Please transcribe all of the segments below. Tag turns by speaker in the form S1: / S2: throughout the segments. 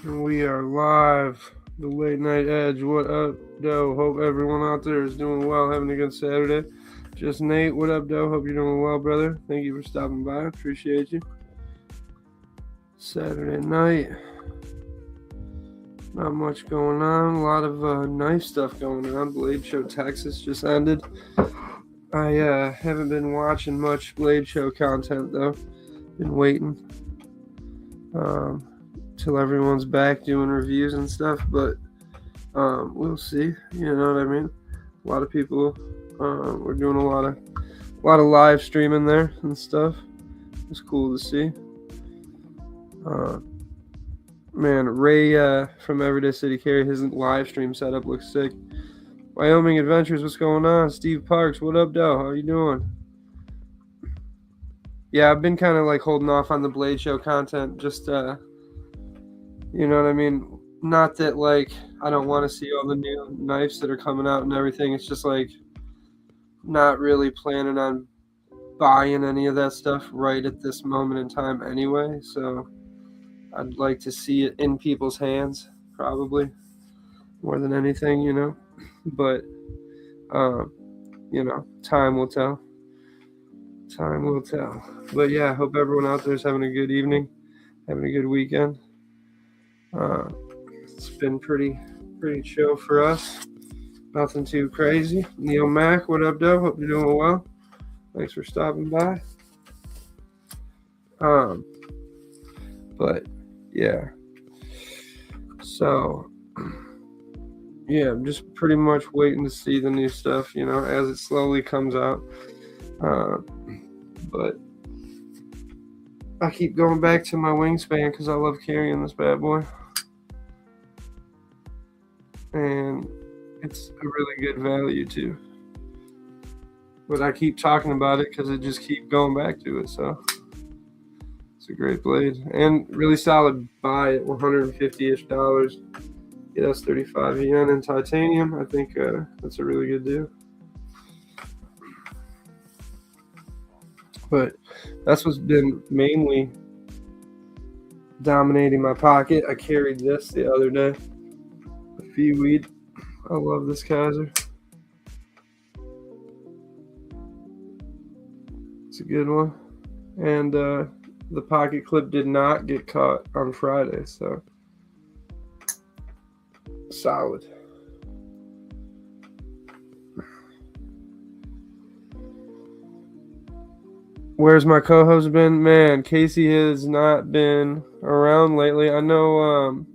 S1: And we are live. The Late Night Edge. What up, Doe? Hope everyone out there is doing well, having a good Saturday. Just Nate. What up, Doe? Hope you're doing well, brother. Thank you for stopping by. Appreciate you. Saturday night. Not much going on. A lot of knife stuff going on. Blade Show Texas just ended. I haven't been watching much Blade Show content though. Been waiting till everyone's back doing reviews and stuff, but we'll see. You know what I mean? A lot of people we're doing a lot of live streaming there and stuff. It's cool to see. Man, Ray from Everyday City Carry, his live stream setup looks sick. Wyoming Adventures, what's going on? Steve Parks, what up, Doe? How you doing? Yeah, I've been kind of like holding off on the Blade Show content, just you know what I mean? Not that like I don't want to see all the new knives that are coming out and everything. It's just like not really planning on buying any of that stuff right at this moment in time anyway. So I'd like to see it in people's hands, probably more than anything, you know. But you know, time will tell. Time will tell. But yeah, I hope everyone out there is having a good evening, having a good weekend. It's been pretty chill for us. Nothing too crazy. Neil Mack, what up, Doe? Hope you're doing well. Thanks for stopping by. But yeah. So yeah, I'm just pretty much waiting to see the new stuff, you know, as it slowly comes out. But I keep going back to my wingspan because I love carrying this bad boy. And it's a really good value too. But I keep talking about it because I just keep going back to it. So it's a great blade and really solid buy at $150-ish. Get us 35 yen in titanium. I think that's a really good deal. But that's what's been mainly dominating my pocket. I carried this the other day. A Fee Weed. I love this Kaiser. It's a good one. And the pocket clip did not get caught on Friday, so solid. Where's my co-host been? Man, Casey has not been around lately. I know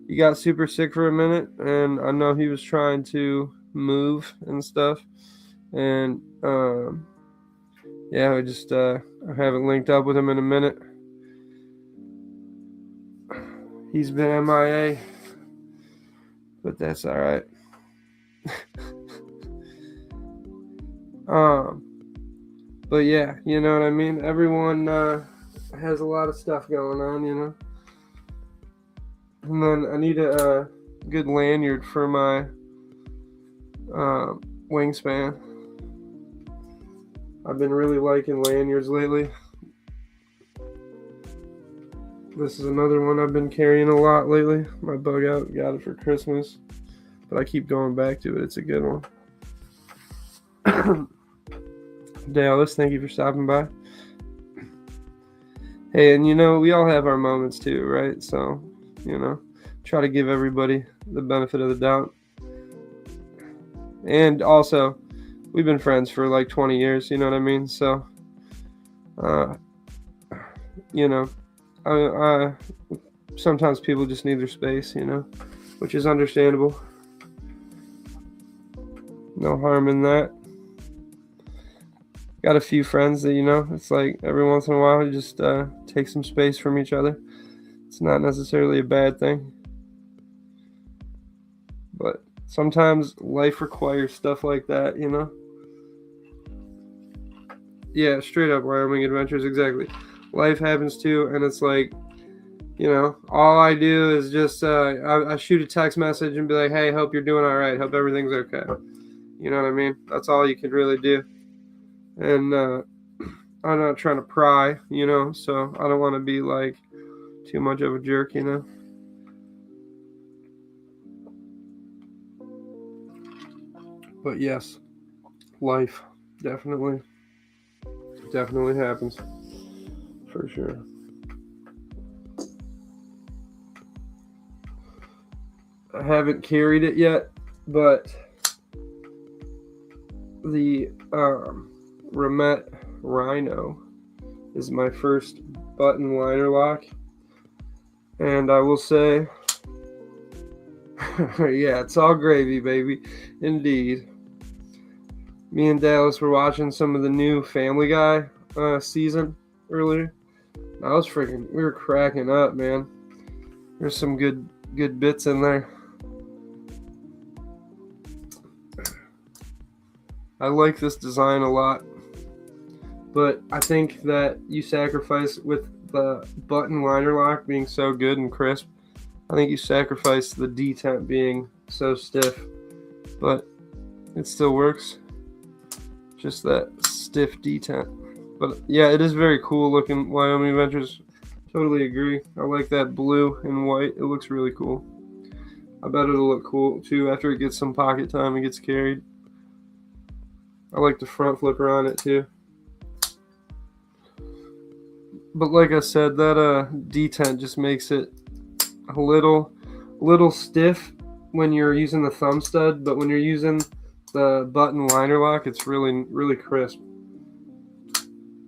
S1: he got super sick for a minute, and I know he was trying to move and stuff. And yeah, I haven't linked up with him in a minute. He's been MIA, but that's all right. But yeah, you know what I mean? Everyone has a lot of stuff going on, you know? And then I need a good lanyard for my wingspan. I've been really liking lanyards lately. This is another one I've been carrying a lot lately. My bug out got it for Christmas, but I keep going back to it. It's a good one. Dallas, thank you for stopping by. Hey, and you know, we all have our moments too, right? So, you know, try to give everybody the benefit of the doubt. And also, we've been friends for like 20 years, you know what I mean? So, you know, sometimes people just need their space, you know, which is understandable. No harm in that. Got a few friends that, you know, it's like every once in a while you just take some space from each other. It's not necessarily a bad thing. But sometimes life requires stuff like that, you know? Yeah, straight up Wyoming Adventures, exactly. Life happens too, and it's like, you know, all I do is just I shoot a text message and be like, hey, hope you're doing all right. Hope everything's okay. You know what I mean? That's all you can really do. And I'm not trying to pry, you know, so I don't want to be like too much of a jerk, you know. But yes, life definitely happens for sure. I haven't carried it yet, but the Remet Rhino is my first button liner lock, and I will say, yeah, it's all gravy, baby. Indeed. Me and Dallas were watching some of the new Family Guy season earlier. We were cracking up, man. There's some good bits in there. I like this design a lot, but I think that you sacrifice with the button liner lock being so good and crisp. I think you sacrifice the detent being so stiff, but it still works. Just that stiff detent. But yeah, it is very cool looking Wyoming Adventures. Totally agree. I like that blue and white. It looks really cool. I bet it'll look cool too after it gets some pocket time and gets carried. I like the front flipper on it too. But like I said, that detent just makes it a little stiff when you're using the thumb stud, but when you're using the button liner lock, it's really crisp.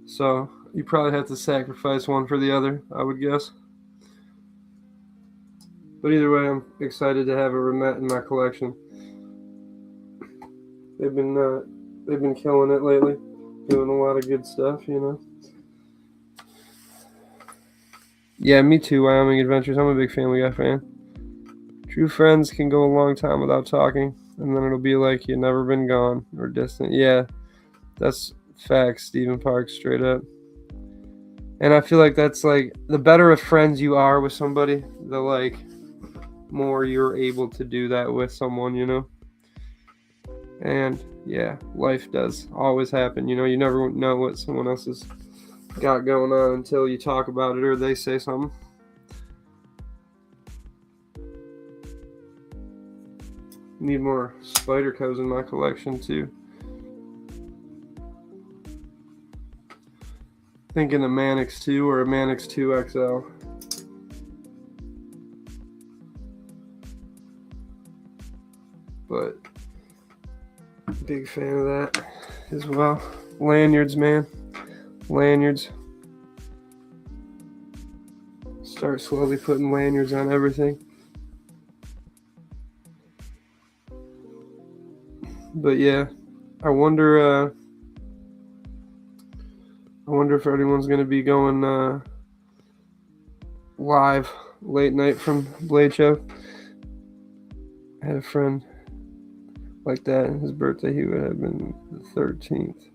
S1: So you probably have to sacrifice one for the other, I would guess. But either way, I'm excited to have a Remet in my collection. They've been killing it lately, doing a lot of good stuff, you know. Yeah, me too, Wyoming Adventures. I'm a big Family Guy fan. True friends can go a long time without talking, and then it'll be like you've never been gone or distant. Yeah, that's facts, Stephen Parks, straight up. And I feel like that's like the better of friends you are with somebody, the like more you're able to do that with someone, you know. And yeah, life does always happen. You know, you never know what someone else has got going on until you talk about it or they say something. Need more Spydercos in my collection too. Thinking a Manix 2 or a Manix 2 XL. But big fan of that as well. Lanyards, man. Lanyards. Start slowly putting lanyards on everything. But yeah, I wonder if anyone's going to be going live late night from Blade Show. I had a friend like that. His birthday, he would have been the 13th.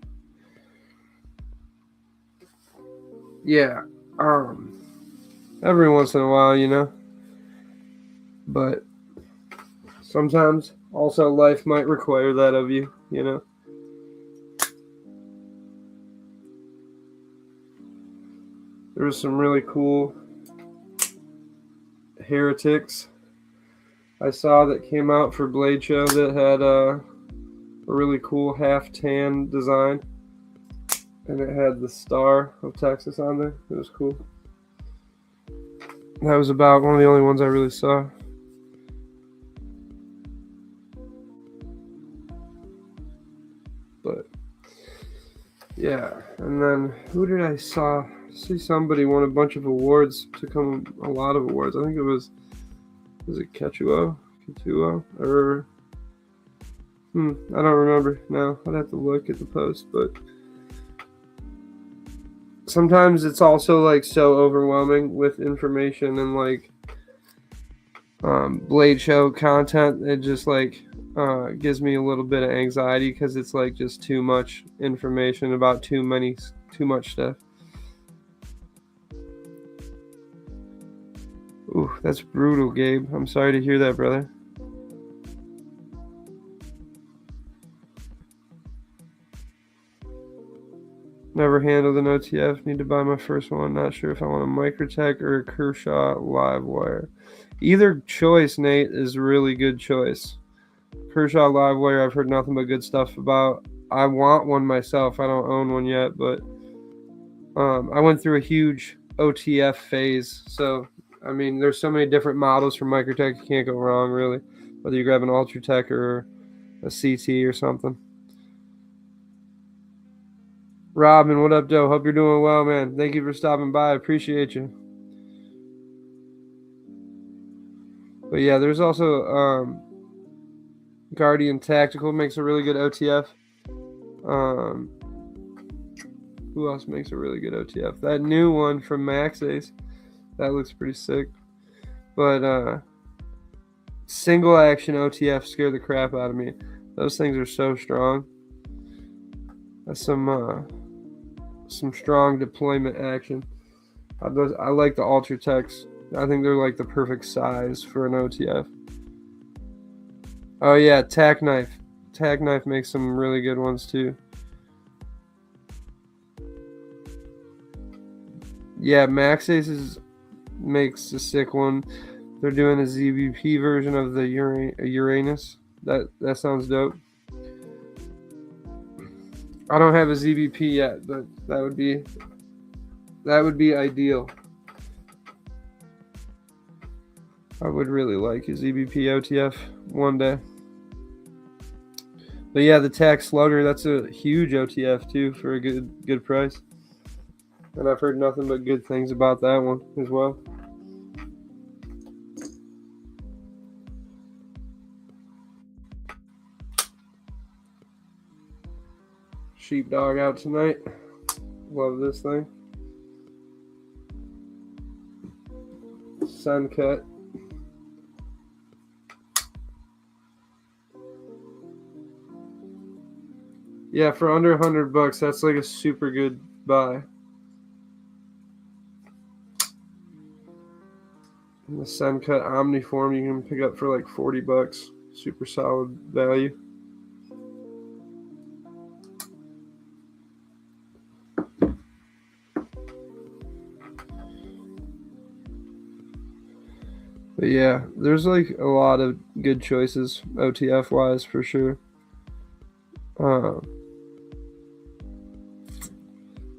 S1: Yeah, every once in a while, you know. But sometimes also life might require that of you, you know. There was some really cool Heretics I saw that came out for Blade Show that had a really cool half tan design, and it had the Star of Texas on there. It was cool. That was about one of the only ones I really saw. But yeah, and then who did I see somebody won a bunch of awards, took home a lot of awards. I think it was it Ketuo or I don't remember now. I'd have to look at the post, but sometimes it's also like so overwhelming with information and like Blade Show content. It just like gives me a little bit of anxiety because it's like just too much information about too much stuff. Ooh, that's brutal, Gabe. I'm sorry to hear that, brother. Never handled an OTF. Need to buy my first one. Not sure if I want a Microtech or a Kershaw live wire. Either choice, Nate, is a really good choice. Kershaw Livewire, I've heard nothing but good stuff about. I want one myself. I don't own one yet, but I went through a huge OTF phase. So, I mean, there's so many different models from Microtech. You can't go wrong, really, whether you grab an Ultratech or a CT or something. Robin, what up, Joe? Hope you're doing well, man. Thank you for stopping by. I appreciate you. But yeah, there's also Guardian Tactical makes a really good OTF. Who else makes a really good OTF? That new one from MaxAce, that looks pretty sick. But single action OTF scare the crap out of me. Those things are so strong. That's some strong deployment action. I like the Ultratechs. I think they're like the perfect size for an OTF. Oh yeah, Tack Knife. Tack Knife makes some really good ones too. Yeah, MaxAce makes a sick one. They're doing a ZBP version of the Uranus. That sounds dope. I don't have a ZBP yet, but that would be ideal. I would really like a ZBP OTF one day. But yeah, the Tac Slugger, that's a huge OTF too for a good price. And I've heard nothing but good things about that one as well. Sheepdog out tonight. Love this thing. Sun cut. Yeah, for under $100, that's like a super good buy. And the Sun cut Omniform you can pick up for like $40. Super solid value. But yeah, there's like a lot of good choices OTF wise for sure.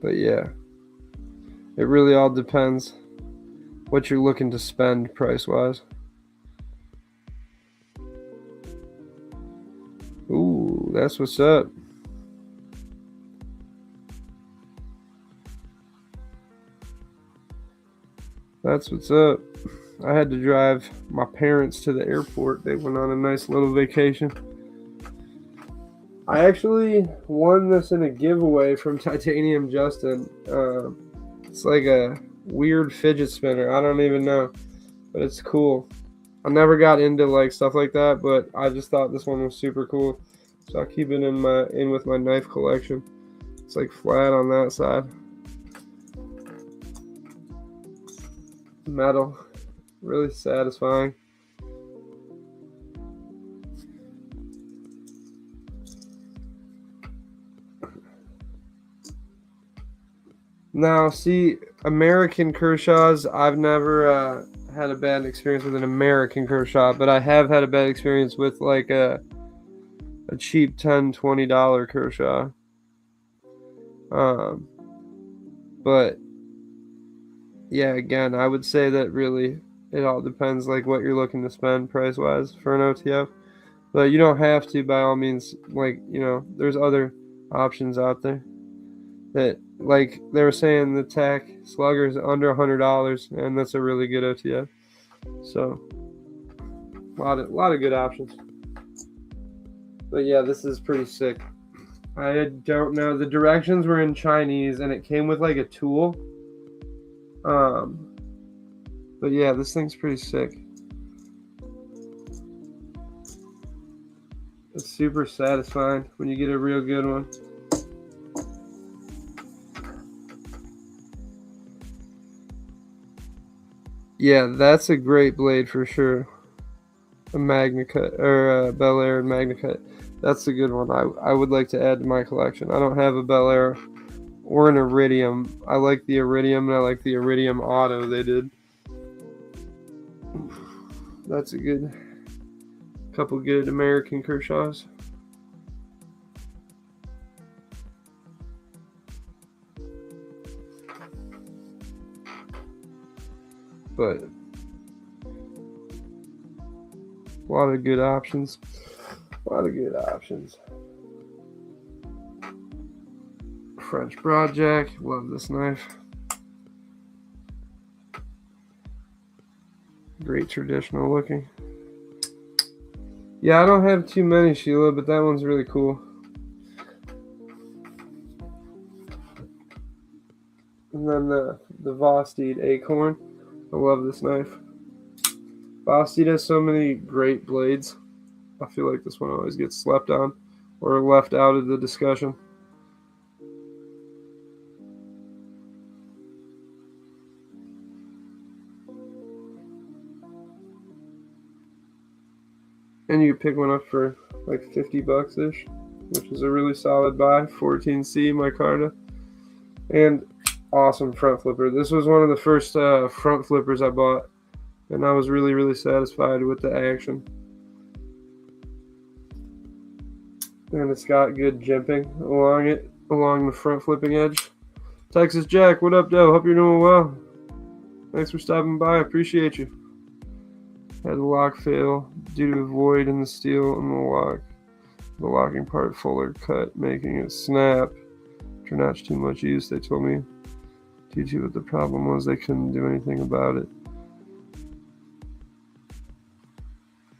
S1: But yeah, it really all depends what you're looking to spend price wise. Ooh, that's what's up. That's what's up. I had to drive my parents to the airport. They went on a nice little vacation. I actually won this in a giveaway from Titanium Justin. It's like a weird fidget spinner. I don't even know, but it's cool. I never got into like stuff like that, but I just thought this one was super cool. So I'll keep it in with my knife collection. It's like flat on that side. Metal. Really satisfying. Now, see, American Kershaws, I've never had a bad experience with an American Kershaw, but I have had a bad experience with like a cheap $10, $20 Kershaw. But yeah, again, I would say that really it all depends like what you're looking to spend price wise for an OTF. But you don't have to by all means. Like, you know, there's other options out there that, like they were saying, the Tac Slugger is under $100, and that's a really good OTF. So a lot of good options. But yeah, this is pretty sick. I don't know. The directions were in Chinese, and it came with like a tool. But yeah, this thing's pretty sick. It's super satisfying when you get a real good one. Yeah, that's a great blade for sure. A Magna Cut or a Bel Air and Magna Cut. That's a good one. I would like to add to my collection. I don't have a Bel Air or an Iridium. I like the Iridium, and I like the Iridium Auto they did. That's a good couple good American Kershaws. But a lot of good options. French Broadjack. Love this knife. Great traditional looking. Yeah, I don't have too many, Sheila, but that one's really cool. And then the Vosteed Acorn. I love this knife. Vosteed has so many great blades. I feel like this one always gets slept on or left out of the discussion. And you pick one up for like $50-ish, which is a really solid buy. 14C micarta. And awesome front flipper. This was one of the first front flippers I bought, and I was really, really satisfied with the action. And it's got good jimping along the front flipping edge. Texas Jack, what up, though? Hope you're doing well. Thanks for stopping by. I appreciate you. Had a lock fail due to a void in the steel and the lock. The locking part fuller cut, making it snap. After not too much use, they told me teach you what the problem was. They couldn't do anything about it.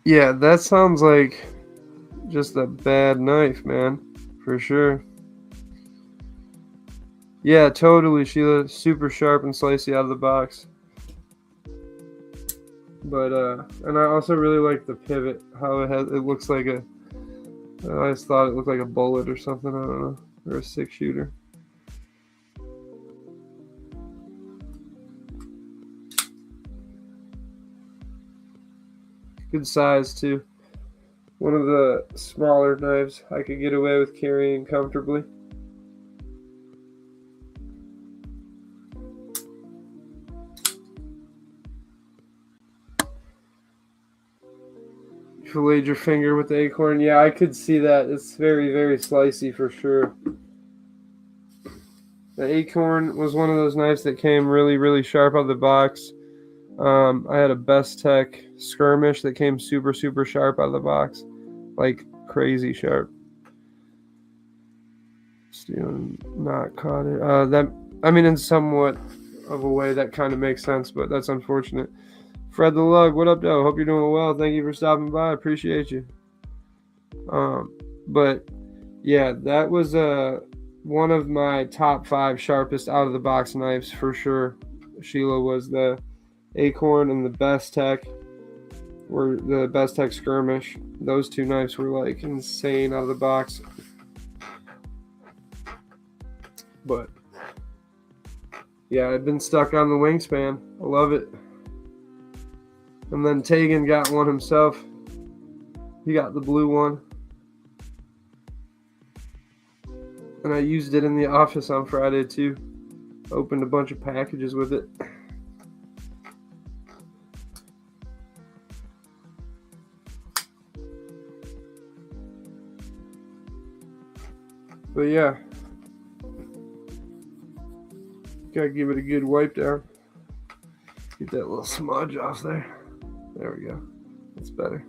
S1: Yeah, that sounds like just a bad knife, man, for sure. Yeah, totally, Sheila. Super sharp and slicey out of the box. But and I also really like the pivot, how it looks like a. I always thought it looked like a bullet or something. I don't know, or a 6-shooter. Good size too. One of the smaller knives I could get away with carrying comfortably. You filleted your finger with the Acorn. Yeah, I could see that. It's very, very slicey for sure. The Acorn was one of those knives that came really, really sharp out of the box. I had a Best Tech Skirmish that came super, super sharp out of the box. Like crazy sharp. Still not caught it. In somewhat of a way that kind of makes sense, but that's unfortunate. Fred the Lug, what up, though? Hope you're doing well. Thank you for stopping by. I appreciate you. But yeah, that was one of my top 5 sharpest out of the box knives for sure. Sheila, was the Acorn and the Best Tech, or the Best Tech Skirmish. Those 2 knives were like insane out of the box. But yeah, I've been stuck on the Wingspan. I love it. And then Tegan got one himself. He got the blue one. And I used it in the office on Friday too. Opened a bunch of packages with it. But yeah, gotta give it a good wipe down. Get that little smudge off there. There we go. That's better.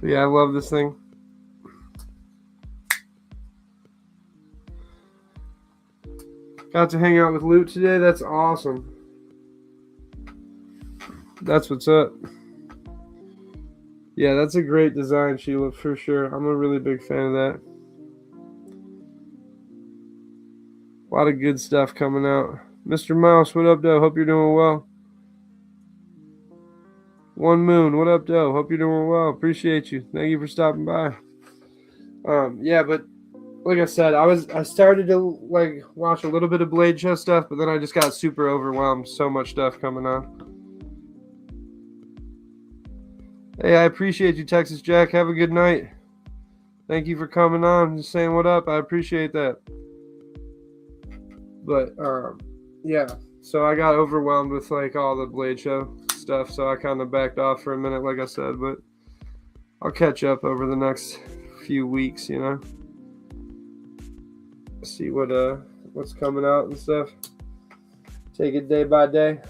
S1: But yeah, I love this thing. Got to hang out with Loot today. That's awesome. That's what's up. Yeah, that's a great design, Sheila, for sure. I'm a really big fan of that. A lot of good stuff coming out. Mr. Mouse, what up, though? Hope you're doing well. One Moon, what up, though? Hope you're doing well. Appreciate you. Thank you for stopping by. Yeah, but like I said, I started to like watch a little bit of Blade Show stuff, but then I just got super overwhelmed. So much stuff coming on. Hey, I appreciate you, Texas Jack. Have a good night. Thank you for coming on, just saying what up. I appreciate that. But yeah, so I got overwhelmed with like all the Blade Show stuff, so I kind of backed off for a minute, like I said. But I'll catch up over the next few weeks, you know. See what's coming out and stuff. Take it day by day.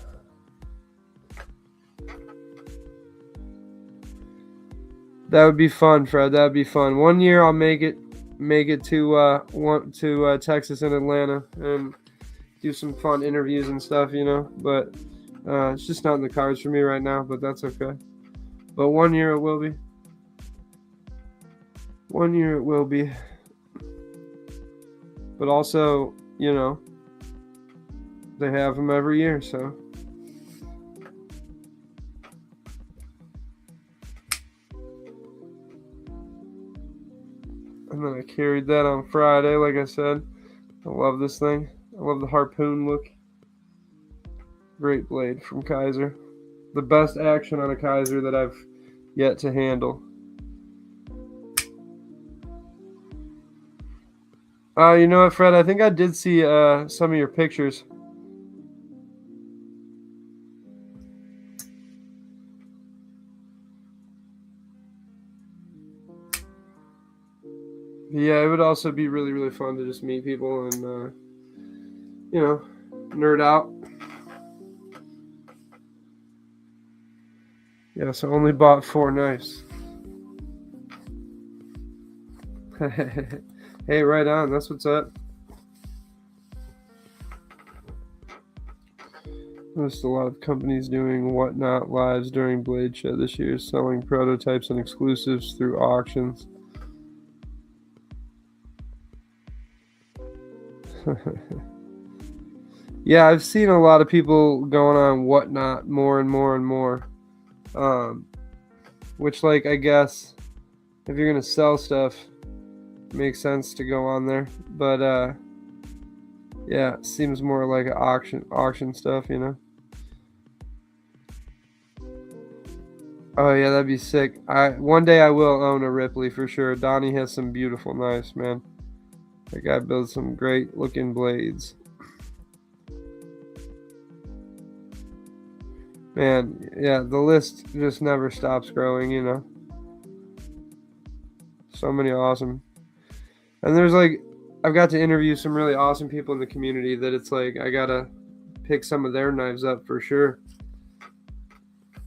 S1: That would be fun, Fred. That would be fun. One year I'll make it to Texas and Atlanta and do some fun interviews and stuff, you know. But it's just not in the cards for me right now. But that's okay. But 1 year it will be. 1 year it will be. But also, you know, they have them every year, so. And then I carried that on Friday, like I said. I love this thing. I love the harpoon look. Great blade from Kaiser. The best action on a Kaiser that I've yet to handle. You know what, Fred? I think I did see some of your pictures. Yeah, it would also be really, really fun to just meet people and, you know, nerd out. Yeah, so only bought 4 knives. Hey, right on. That's what's up. There's a lot of companies doing whatnot lives during Blade Show this year, selling prototypes and exclusives through auctions. Yeah, I've seen a lot of people going on whatnot more and more and more. Which, like, I guess if you're gonna sell stuff, it makes sense to go on there. But yeah, it seems more like auction stuff, you know. Oh yeah, that'd be sick. One day I will own a Ripley for sure. Donnie has some beautiful knives, man. That guy builds some great looking blades. Man, yeah, the list just never stops growing, you know. So many awesome. And there's like, I've got to interview some really awesome people in the community that it's like, I gotta pick some of their knives up for sure.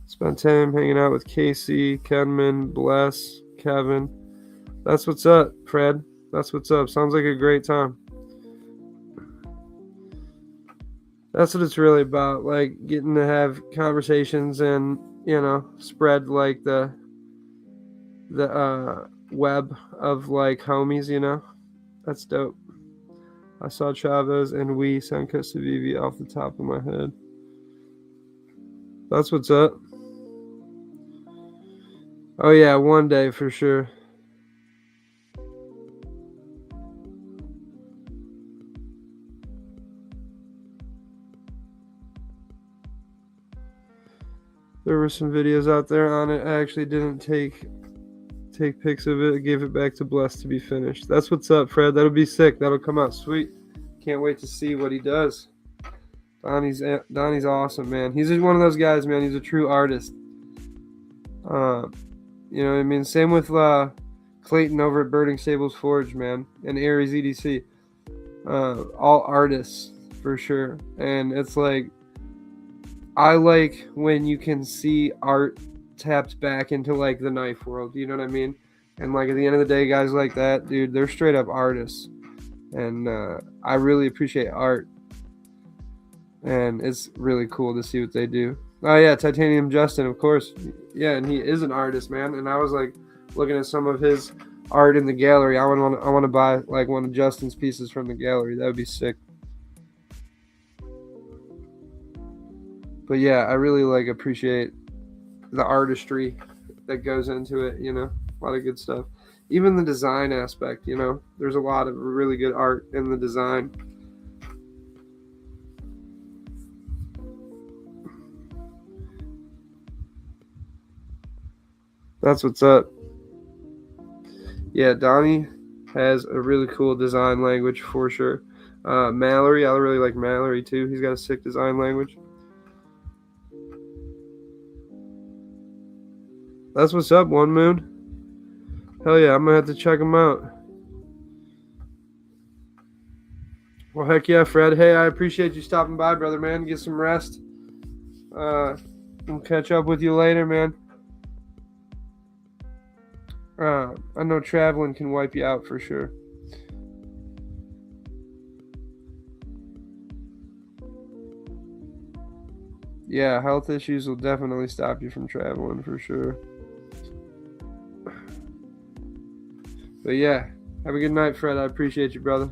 S1: Spent time hanging out with Casey, Kenman, Bless, Kevin. That's what's up, Fred. That's what's up. Sounds like a great time. That's what it's really about, like getting to have conversations and, you know, spread like the web of like homies, you know. That's dope. I saw Chavez and we Sanka Savivi off the top of my head. That's what's up. Oh yeah, one day for sure. There were some videos out there on it. I actually didn't take pics of it. I gave it back to Bless to be finished. That's what's up, Fred. That'll be sick. That'll come out sweet. Can't wait to see what he does. Donnie's awesome, man. He's just one of those guys, man. He's a true artist. You know what I mean? Same with Clayton over at Birding Stables Forge, man, and Aries EDC. All artists for sure. And it's like, I like when you can see art tapped back into like the knife world, you know what I mean? And like at the end of the day, guys like that, dude, they're straight up artists. And I really appreciate art. And it's really cool to see what they do. Oh yeah, Titanium Justin, of course. Yeah, and he is an artist, man. And I was like looking at some of his art in the gallery. I want to buy like one of Justin's pieces from the gallery. That would be sick. But yeah, I really like appreciate the artistry that goes into it, you know. A lot of good stuff. Even the design aspect, you know. There's a lot of really good art in the design. That's what's up. Yeah, Donnie has a really cool design language for sure. Mallory, I really like Mallory too. He's got a sick design language. That's what's up, One Moon. Hell yeah, I'm gonna have to check them out. Well, heck yeah, Fred. Hey, I appreciate you stopping by, brother, man. Get some rest. I'll catch up with you later, man. I know traveling can wipe you out for sure. Yeah, health issues will definitely stop you from traveling for sure. But yeah, have a good night, Fred. I appreciate you, brother.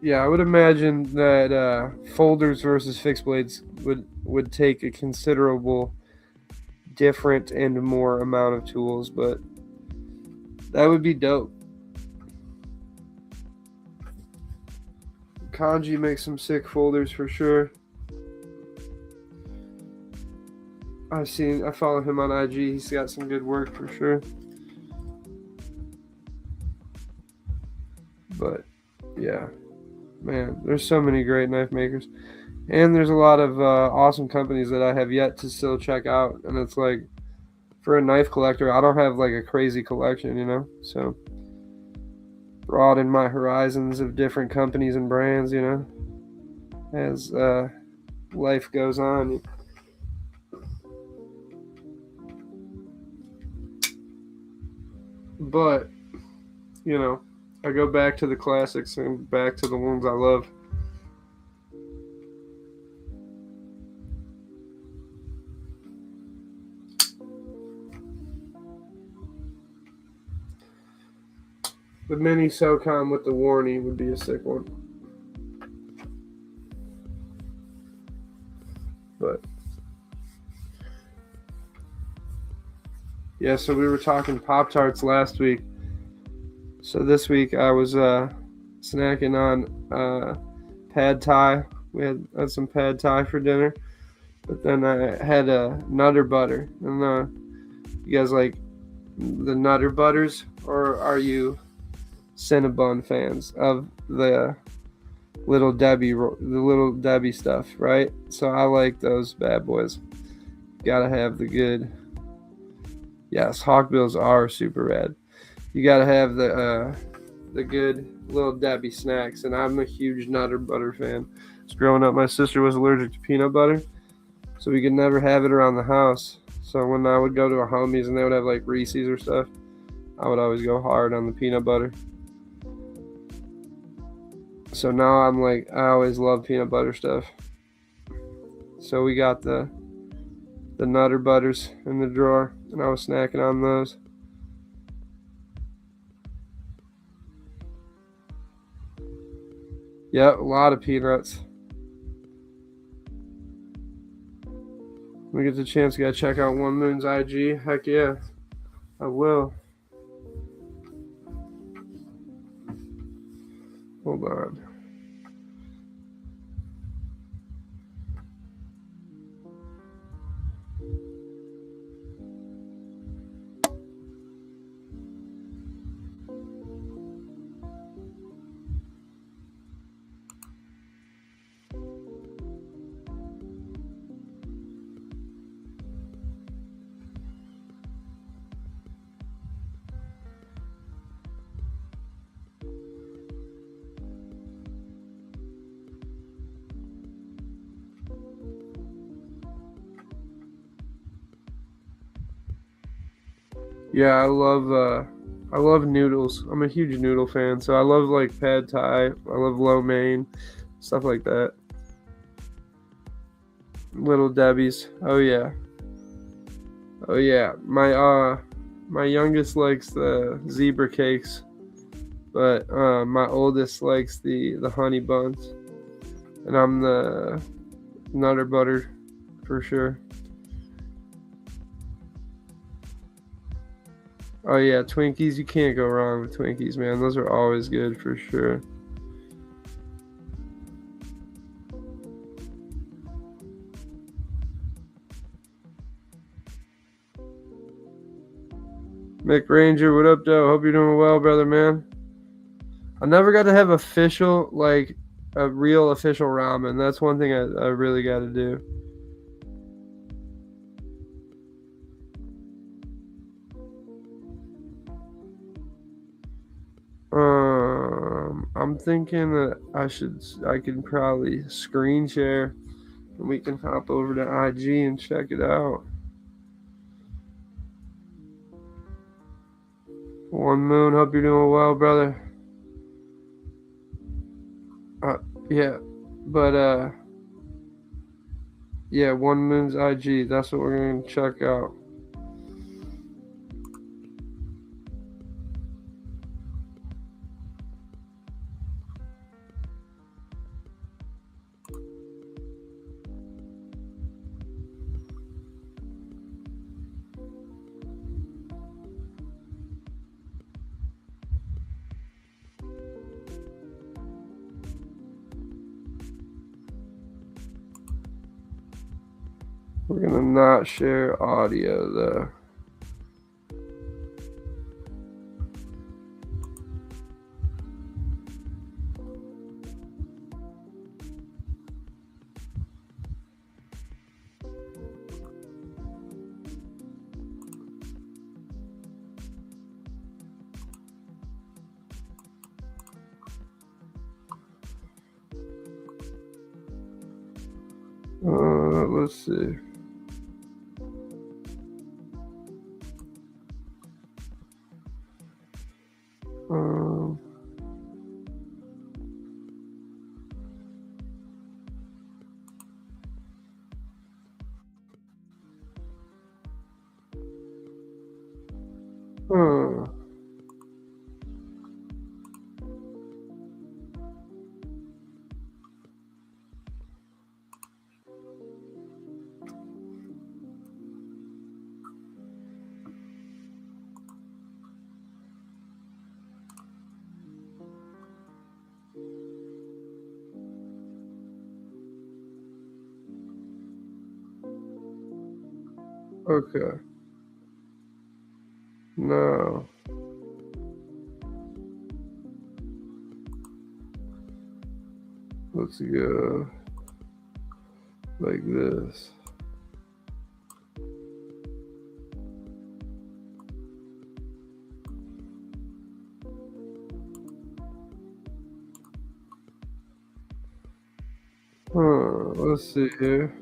S1: Yeah, I would imagine that folders versus fixed blades would take a considerable different and more amount of tools, but that would be dope. Kanji makes some sick folders for sure. I follow him on IG. He's got some good work for sure. But yeah, man, there's so many great knife makers, and there's a lot of awesome companies that I have yet to still check out. And it's like, for a knife collector, I don't have like a crazy collection, you know. So broaden my horizons of different companies and brands, you know, as life goes on. But, you know, I go back to the classics and back to the ones I love. The mini SOCOM with the warning would be a sick one. But yeah, so we were talking Pop-Tarts last week. So this week I was snacking on pad thai. We had some pad thai for dinner. But then I had a Nutter Butter. And you guys like the Nutter Butters? Or are you Cinnabon fans of the Little Debbie stuff, right? So I like those bad boys. Gotta have the good. Yes, Hawkbills are super rad. You gotta have the good Little Debbie snacks, and I'm a huge Nutter Butter fan. So growing up, my sister was allergic to peanut butter, so we could never have it around the house. So when I would go to our homies and they would have like Reese's or stuff, I would always go hard on the peanut butter. So now I'm like, I always love peanut butter stuff. So we got the Nutter Butters in the drawer, and I was snacking on those. Yeah, a lot of peanuts. When we get the chance, gotta check out One Moon's IG. Heck yeah, I will. Hold on. Yeah, I love noodles. I'm a huge noodle fan, so I love like pad thai. I love lo mein, stuff like that. Little Debbie's. Oh yeah. Oh yeah. My youngest likes the zebra cakes, but my oldest likes the honey buns, and I'm the Nutter Butter for sure. Oh yeah, Twinkies. You can't go wrong with Twinkies, man. Those are always good for sure. Mick Ranger, what up, though? Hope you're doing well, brother, man. I never got to have official like a real official ramen. That's one thing I really got to do. I'm thinking that I could probably screen share and we can hop over to IG and check it out. One Moon, hope you're doing well, brother. Yeah, but yeah, One Moon's IG. That's what we're gonna check out. We're gonna not share audio though. Let's see. Okay. No. Let's go like this. Let's see here.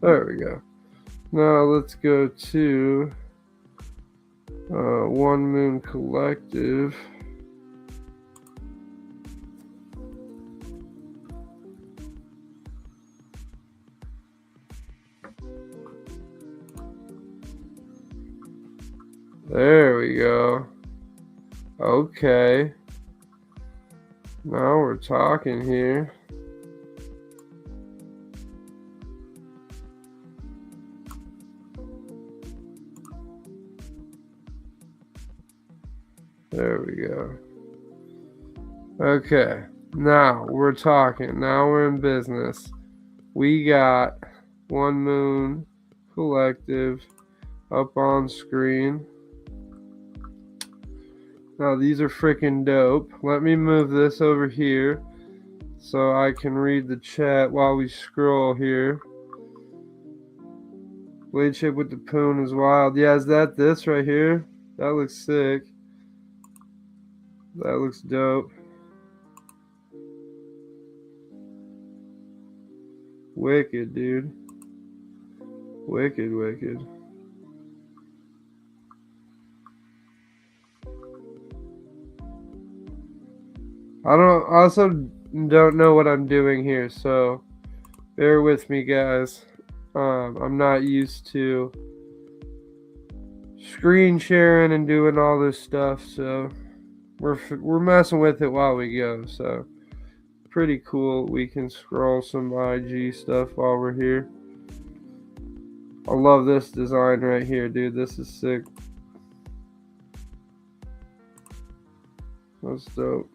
S1: There we go. Now let's go to One Moon Collective. There we go. Okay. Now we're talking here. There we go. Okay. Now we're talking. Now we're in business. We got One Moon Collective up on screen. Now these are freaking dope. Let me move this over here so I can read the chat while we scroll here. Blade shape with the poon is wild. Yeah, is that this right here? That looks sick. That looks dope. Wicked, dude. Wicked, wicked. I also don't know what I'm doing here, so bear with me, guys. I'm not used to screen sharing and doing all this stuff, so we're messing with it while we go. So pretty cool. We can scroll some IG stuff while we're here. I love this design right here, dude. This is sick. That's dope.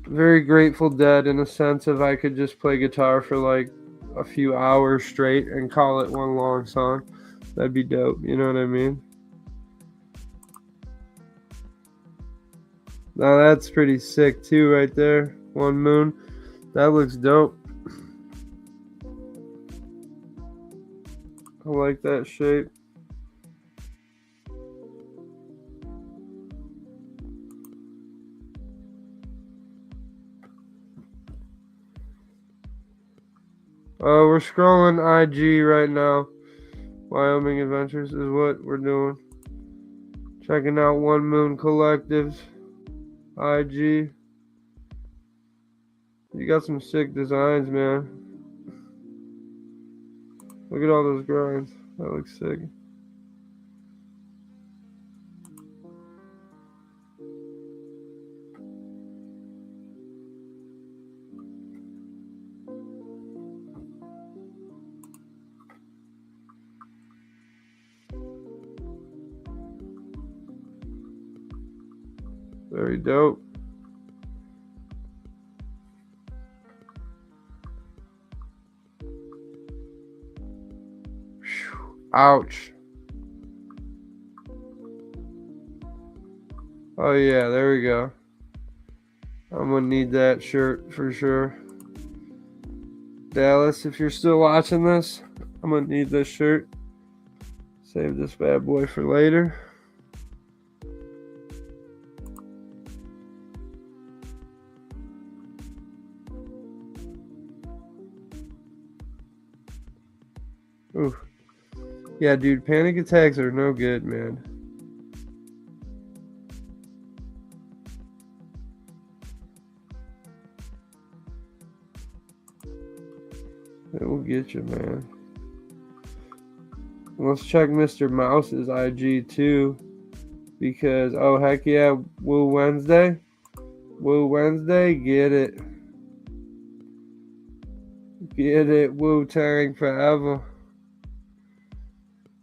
S1: Very Grateful Dead in a sense of I could just play guitar for like a few hours straight and call it one long song. That'd be dope. You know what I mean? Now that's pretty sick too, right there. One Moon. That looks dope. I like that shape. We're scrolling IG right now. Wyoming Adventures is what we're doing. Checking out One Moon Collective's IG. You got some sick designs, man. Look at all those grinds. That looks sick. Very dope. Ouch. Oh yeah, there we go. I'm gonna need that shirt for sure. Dallas, if you're still watching this, I'm gonna need this shirt. Save this bad boy for later. Ooh. Yeah, dude, panic attacks are no good, man. It will get you, man. Let's check Mr. Mouse's IG too. Because, oh, heck yeah, Woo Wednesday. Woo Wednesday, get it. Get it, Wu-Tang forever.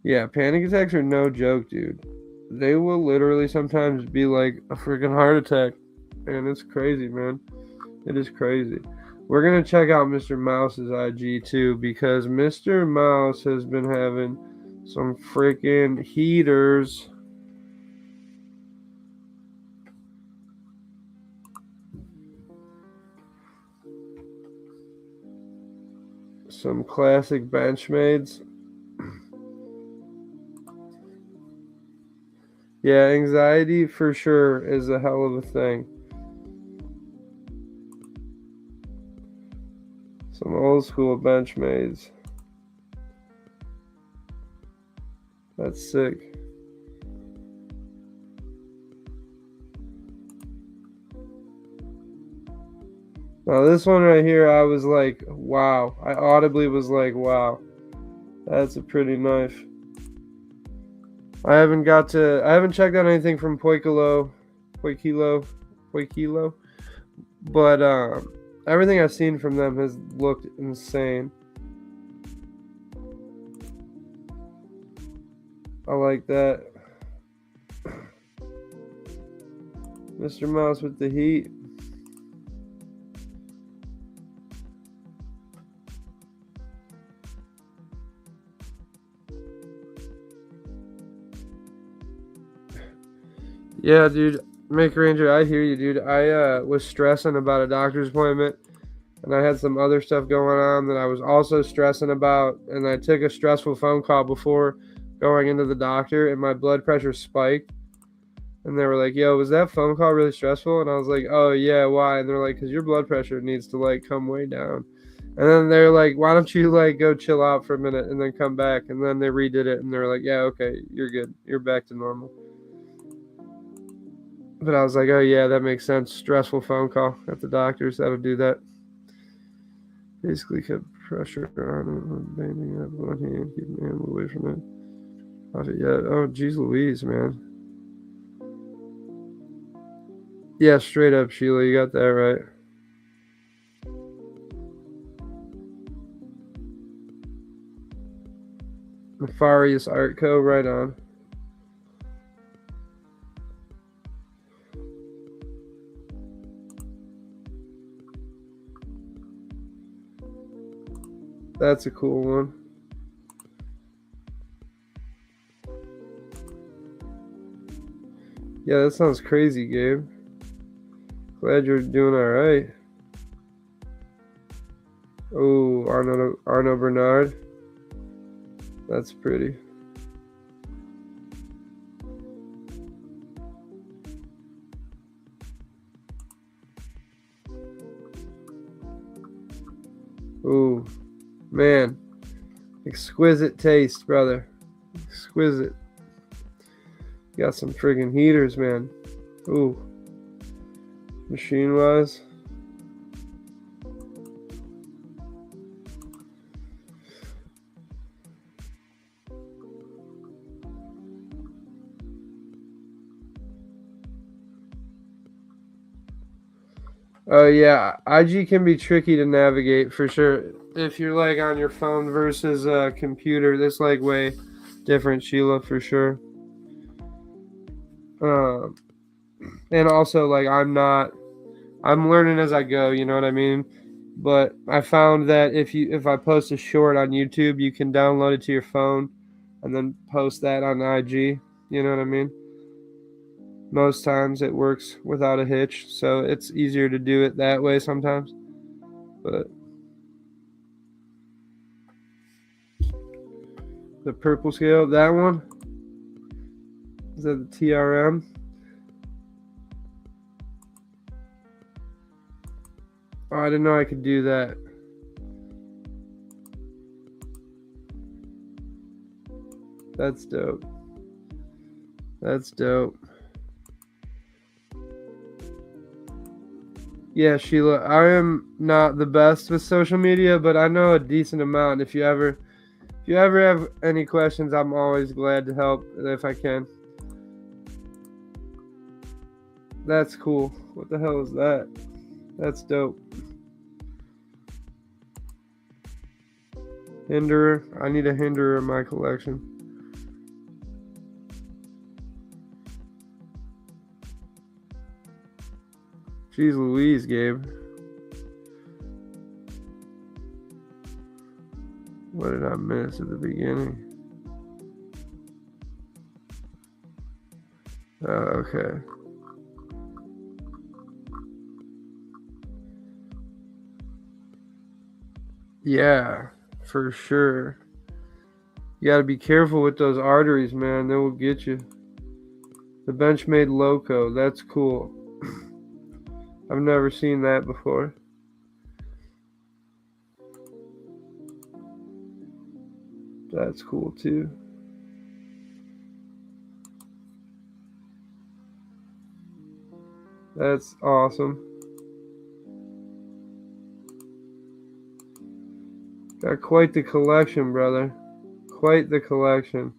S1: Yeah, panic attacks are no joke, dude. They will literally sometimes be like a freaking heart attack. And it's crazy, man. It is crazy. We're going to check out Mr. Mouse's IG too, because Mr. Mouse has been having some freaking heaters. Some classic Benchmades. Yeah, anxiety for sure is a hell of a thing. Some old school Benchmades. That's sick. Now this one right here, I was like, wow. I audibly was like, wow. That's a pretty knife. I haven't checked out anything from Poikilo, but everything I've seen from them has looked insane. I like that. Mr. Mouse with the heat. Yeah, dude. Make Ranger, I hear you, dude. I was stressing about a doctor's appointment, and I had some other stuff going on that I was also stressing about, and I took a stressful phone call before going into the doctor, and my blood pressure spiked. And they were like, yo, was that phone call really stressful? And I was like, oh, yeah, why? And they're like, because your blood pressure needs to, like, come way down. And then they're like, why don't you, like, go chill out for a minute and then come back? And then they redid it, and they're like, yeah, okay, you're good. You're back to normal. But I was like, oh, yeah, that makes sense. Stressful phone call at the doctor's. That'll do that. Basically kept pressure on him, banging up one hand, keeping the animal away from it. Yeah. Oh, geez Louise, man. Yeah, straight up, Sheila. You got that right. Nefarious Art Co. Right on. That's a cool one. Yeah, that sounds crazy, Gabe. Glad you're doing all right. Oh, Arno Bernard. That's pretty. Oh, man. Exquisite taste, brother. Exquisite. Got some friggin' heaters, man. Ooh. Machine-wise. Oh yeah, IG can be tricky to navigate for sure. If you're like on your phone versus a computer, that's like way different, Sheila, for sure. And also like I'm learning as I go, you know what I mean? But I found that if I post a short on YouTube, you can download it to your phone and then post that on IG, you know what I mean? Most times it works without a hitch, so it's easier to do it that way sometimes. But the purple scale, that one? Is that the TRM? Oh, I didn't know I could do that. That's dope. That's dope. Yeah, Sheila, I am not the best with social media, but I know a decent amount. If you ever have any questions, I'm always glad to help if I can. That's cool. What the hell is that? That's dope. Hinderer. I need a Hinderer in my collection. Jeez Louise, Gabe. What did I miss at the beginning? Okay. Yeah, for sure. You gotta be careful with those arteries, man. They will get you. The Benchmade Loco. That's cool. I've never seen that before. That's cool too. That's awesome. Got quite the collection, brother. Quite the collection.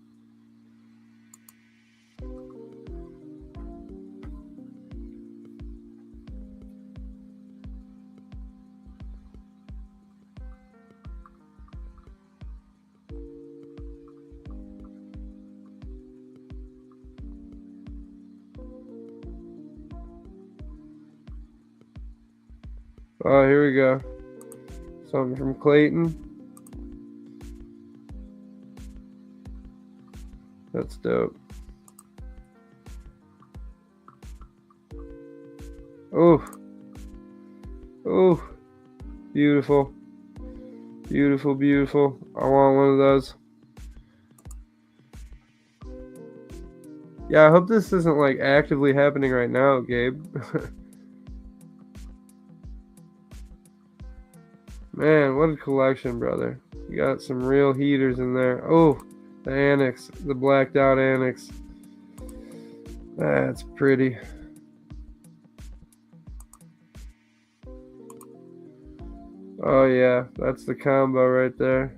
S1: Oh, here we go. Something from Clayton. That's dope. Oh. Oh. Beautiful. Beautiful, beautiful. I want one of those. Yeah, I hope this isn't like actively happening right now, Gabe. Man, what a collection, brother. You got some real heaters in there. Oh, the Annex, the blacked out Annex. That's pretty. Oh yeah, that's the combo right there.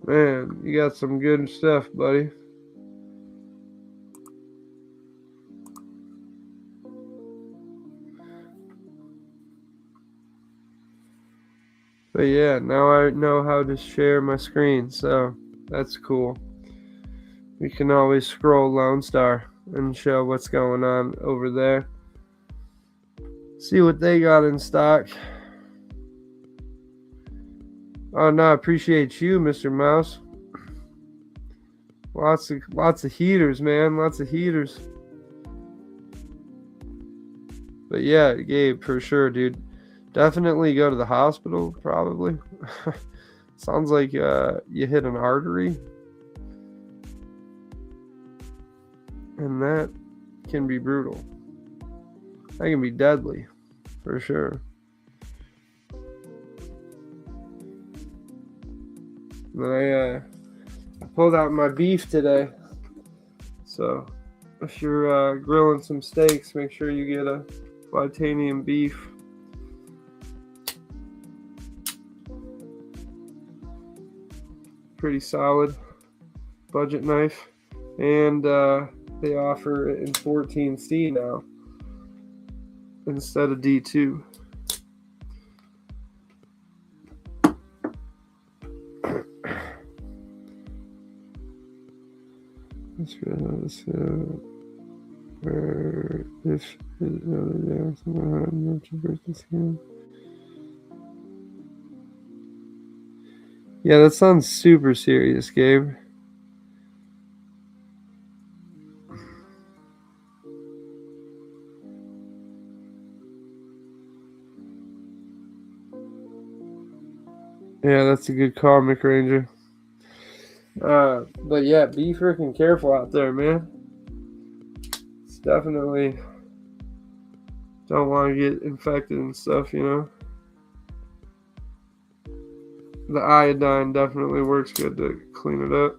S1: Man, you got some good stuff, buddy. But yeah, now I know how to share my screen, so that's cool. We can always scroll Lone Star and show what's going on over there. See what they got in stock. Oh no, I appreciate you, Mr. Mouse. Lots of heaters, man. Lots of heaters. But yeah, Gabe, for sure, dude. Definitely go to the hospital, probably. Sounds like you hit an artery. And that can be brutal. That can be deadly, for sure. But I pulled out my beef today. So if you're grilling some steaks, make sure you get a titanium beef. Pretty solid budget knife. And they offer it in 14C now instead of D2. Where if yeah, that sounds super serious, Gabe. Yeah, that's a good call, McRanger. But yeah, be freaking careful out there, man. It's definitely don't want to get infected and stuff, you know. The iodine definitely works good to clean it up.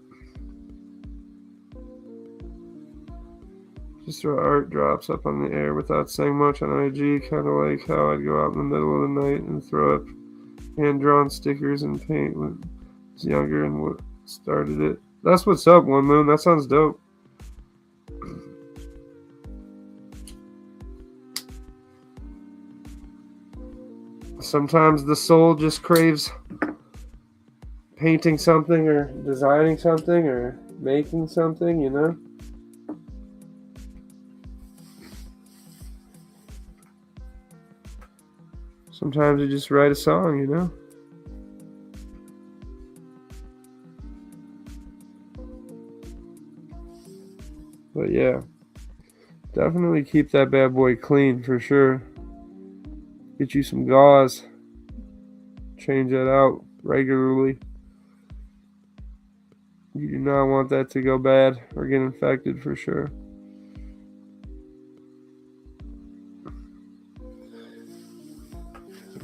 S1: Just throw art drops up on the air without saying much on IG, kind of like how I'd go out in the middle of the night and throw up hand-drawn stickers and paint when I was younger and what started it. That's what's up, One Moon. That sounds dope. Sometimes the soul just craves painting something or designing something or making something, you know? Sometimes you just write a song, you know? But yeah, definitely keep that bad boy clean for sure. Get you some gauze. Change that out regularly. You do not want that to go bad or get infected for sure.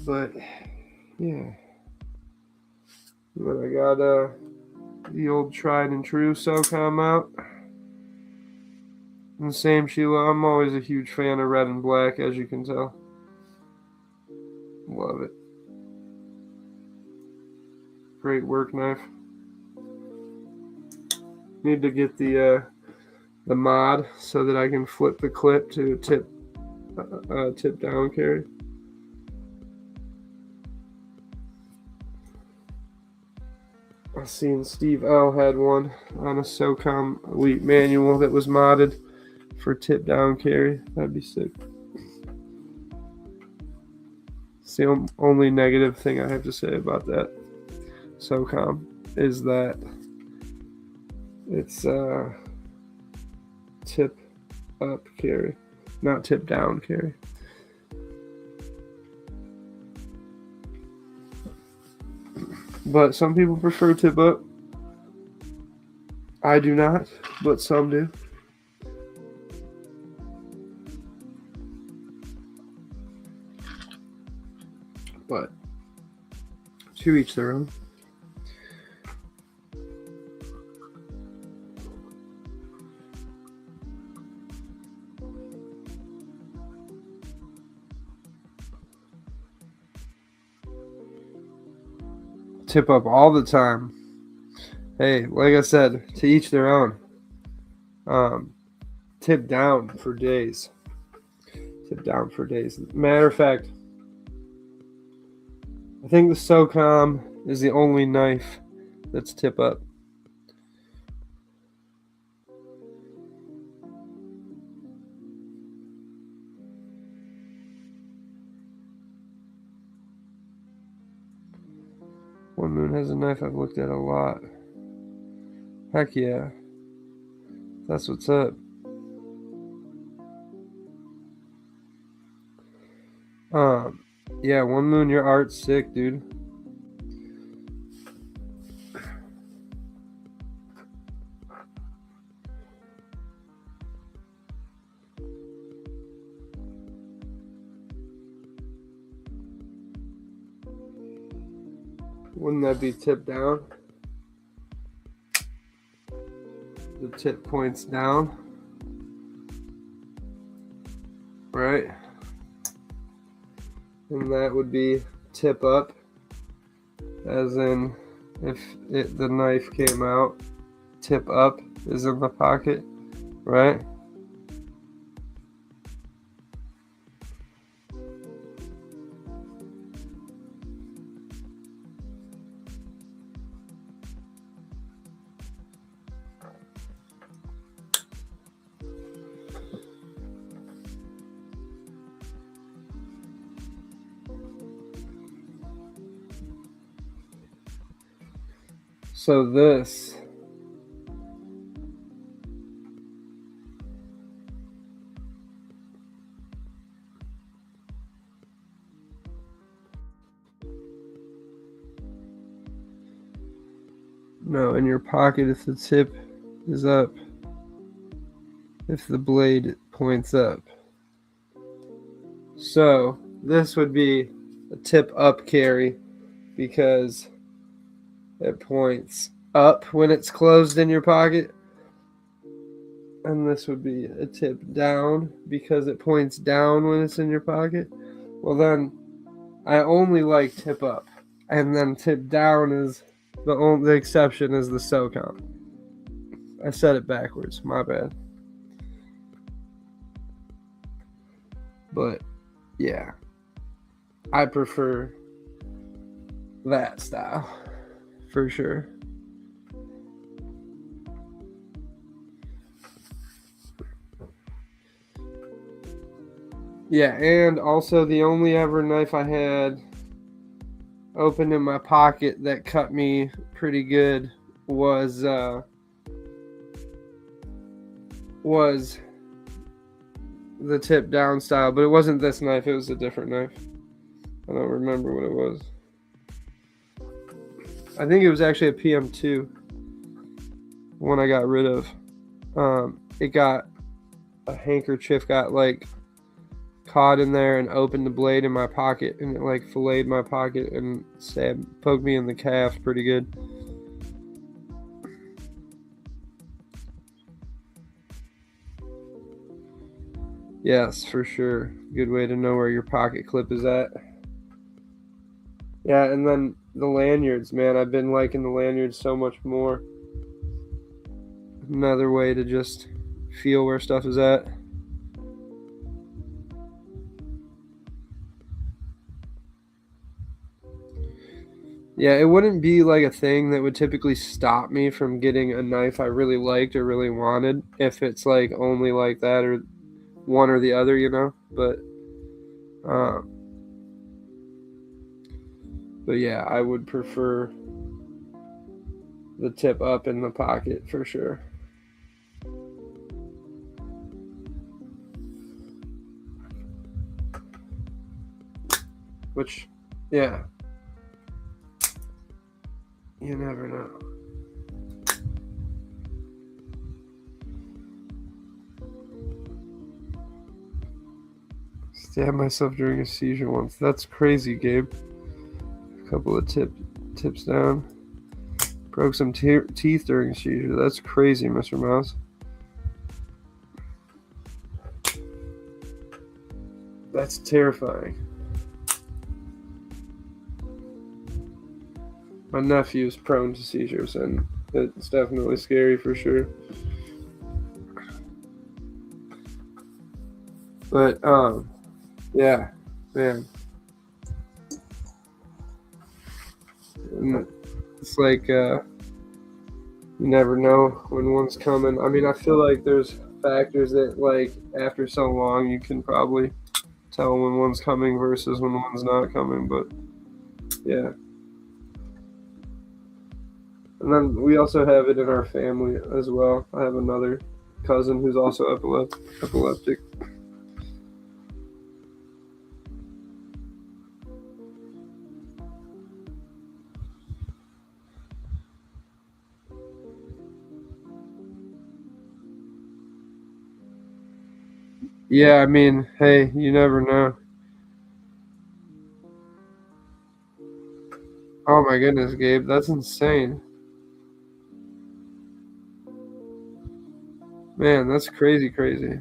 S1: But yeah, but I got the old tried and true SOCOM out. And same Sheila, I'm always a huge fan of red and black, as you can tell. Love it. Great work knife. Need to get the mod so that I can flip the clip to tip down carry. I've seen Steve L had one on a SOCOM Elite manual that was modded for tip down carry. That'd be sick. It's the only negative thing I have to say about that SOCOM is that it's tip up carry, not tip down carry. But some people prefer tip up. I do not, but some do. But to each their own. Tip up all the time. Hey, like I said, to each their own. Tip down for days. Tip down for days. Matter of fact, I think the SOCOM is the only knife that's tip up. One Moon has a knife I've looked at a lot. Heck yeah. That's what's up. Yeah, One Moon, your art's sick, dude. Wouldn't that be tip down? The tip points down, right? And that would be tip up, as in if the knife came out, tip up is in the pocket, right? So this no, in your pocket if the tip is up, if the blade points up. So this would be a tip up carry because it points up when it's closed in your pocket. And this would be a tip down because it points down when it's in your pocket. Well, then I only like tip up. And then tip down is the exception is the SOCOM. I said it backwards. My bad. But yeah, I prefer that style for sure. Yeah, and also the only ever knife I had open in my pocket that cut me pretty good was the tip down style, but it wasn't this knife, it was a different knife. I don't remember what it was. I think it was actually a PM2 one I got rid of. It got a handkerchief got like caught in there and opened the blade in my pocket, and it like filleted my pocket and poked me in the calf pretty good. Yes, for sure. Good way to know where your pocket clip is at. Yeah, and then the lanyards, man. I've been liking the lanyards so much more. Another way to just feel where stuff is at. Yeah, it wouldn't be like a thing that would typically stop me from getting a knife I really liked or really wanted if it's like only like that or one or the other, you know. But yeah, I would prefer the tip up in the pocket for sure. Which, yeah, you never know. Stabbed myself during a seizure once. That's crazy, Gabe. A couple of tips down. Broke some teeth during a seizure. That's crazy, Mr. Mouse. That's terrifying. My nephew's prone to seizures, and it's definitely scary for sure. But yeah, man. And it's like you never know when one's coming. I mean, I feel like there's factors that, like, after so long, you can probably tell when one's coming versus when one's not coming. But yeah. And then we also have it in our family as well. I have another cousin who's also epileptic. Yeah, I mean, hey, you never know. Oh my goodness, Gabe, that's insane. Man, that's crazy, crazy.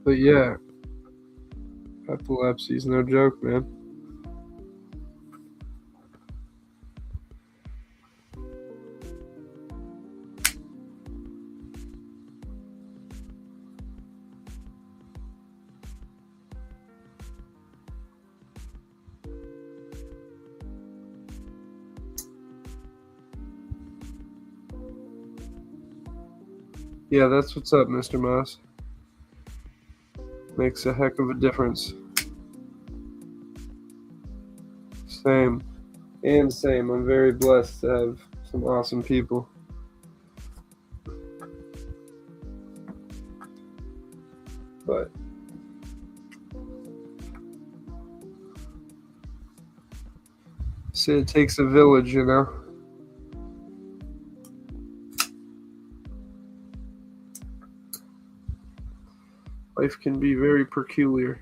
S1: But yeah, epilepsy's no joke, man. Yeah, that's what's up, Mr. Moss. Makes a heck of a difference. Same. And same. I'm very blessed to have some awesome people. But see, it takes a village, you know? Life can be very peculiar.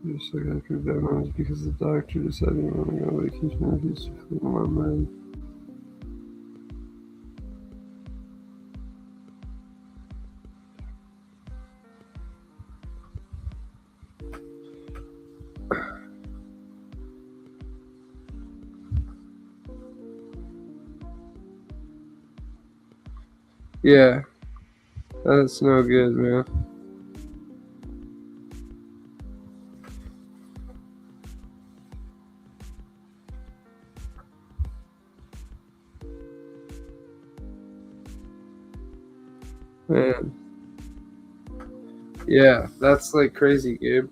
S1: Just like I could that much because the doctor decided I want to go on vacation. He's feeling my mind. Yeah, that's no good, man. Man. Yeah, that's like crazy, Gabe.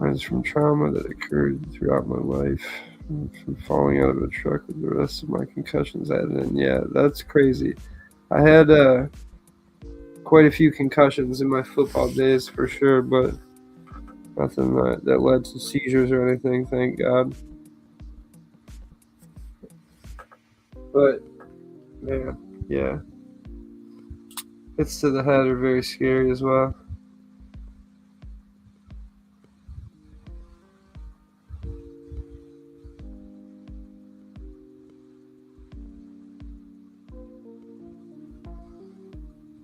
S1: It's from trauma that occurred throughout my life, from falling out of a truck with the rest of my concussions added in. Yeah, that's crazy. I had quite a few concussions in my football days for sure, but nothing that led to seizures or anything, thank God. But, man, yeah. Hits to the head are very scary as well.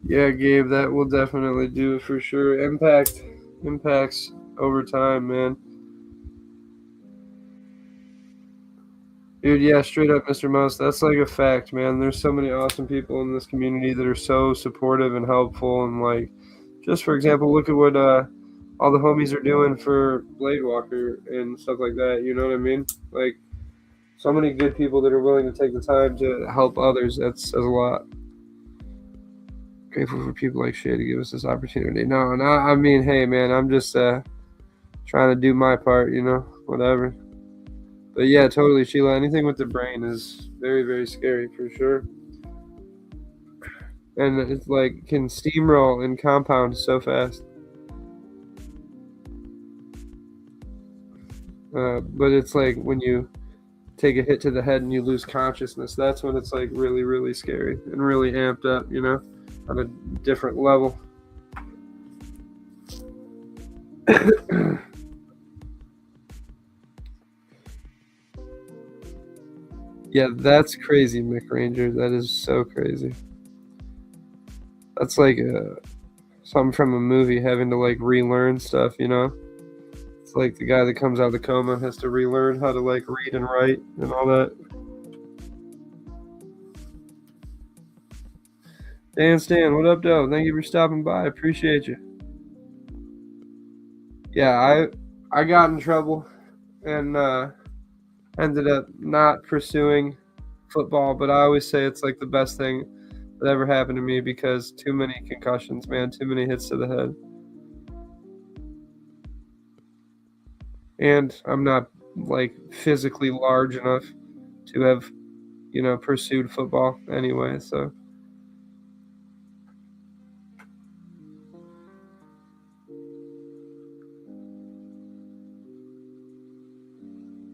S1: Yeah, Gabe, that will definitely do it for sure. Impacts over time, man. Dude, yeah, straight up, Mr. Mouse. That's like a fact, man. There's so many awesome people in this community that are so supportive and helpful. And, like, just for example, look at what all the homies are doing for Blade Walker and stuff like that. You know what I mean? Like, so many good people that are willing to take the time to help others. That says a lot. Grateful for people like Shay to give us this opportunity. No, I mean, hey, man, I'm just trying to do my part, you know, whatever. But yeah, totally, Sheila. Anything with the brain is very, very scary for sure. And it's like can steamroll and compound so fast. But it's like when you take a hit to the head and you lose consciousness, that's when it's like really, really scary and really amped up, on a different level. Yeah, that's crazy, Mick Ranger. That is so crazy. That's like something from a movie, having to like relearn stuff, It's like the guy that comes out of the coma has to relearn how to like read and write and all that. Dan Stan, what up, though? Thank you for stopping by. I appreciate you. Yeah, I got in trouble and ended up not pursuing football, but I always say it's like the best thing that ever happened to me because too many concussions, man, too many hits to the head. And I'm not like physically large enough to have, pursued football anyway, so.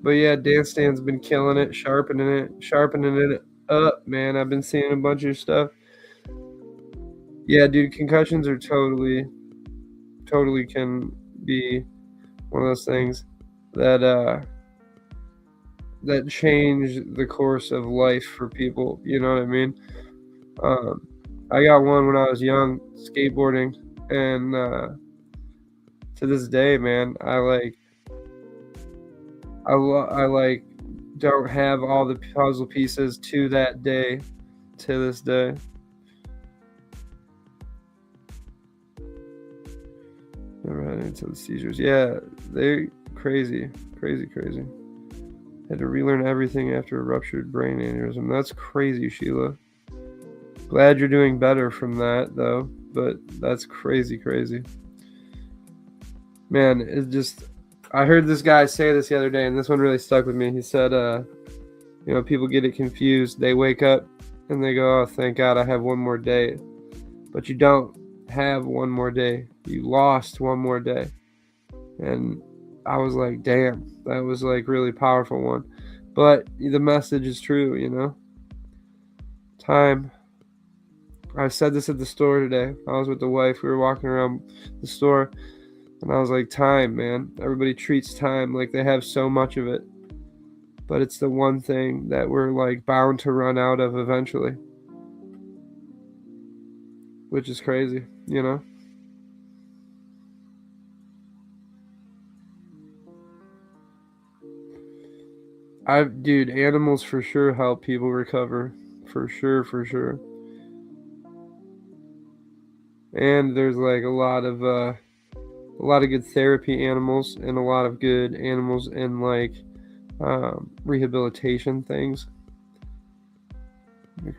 S1: But yeah, Dan Stan's been killing it, sharpening it up, man. I've been seeing a bunch of stuff. Yeah, dude, concussions are totally can be one of those things that that change the course of life for people. You know what I mean? Um, I got one when I was young, skateboarding, and to this day, man, I like don't have all the puzzle pieces to that day, to this day. Never had any to the seizures. Yeah, they're crazy. Had to relearn everything after a ruptured brain aneurysm. That's crazy, Sheila. Glad you're doing better from that, though. But that's crazy. Man, it just. I heard this guy say this the other day, and this one really stuck with me. He said, people get it confused. They wake up and they go, oh, thank God I have one more day. But you don't have one more day. You lost one more day. And I was like, damn, that was like really powerful one. But the message is true, Time. I said this at the store today. I was with the wife. We were walking around the store, and I was like, time, man. Everybody treats time like they have so much of it. But it's the one thing that we're like bound to run out of eventually. Which is crazy, Dude, animals for sure help people recover. For sure. And there's like a lot of good therapy animals and a lot of good animals in like rehabilitation things. I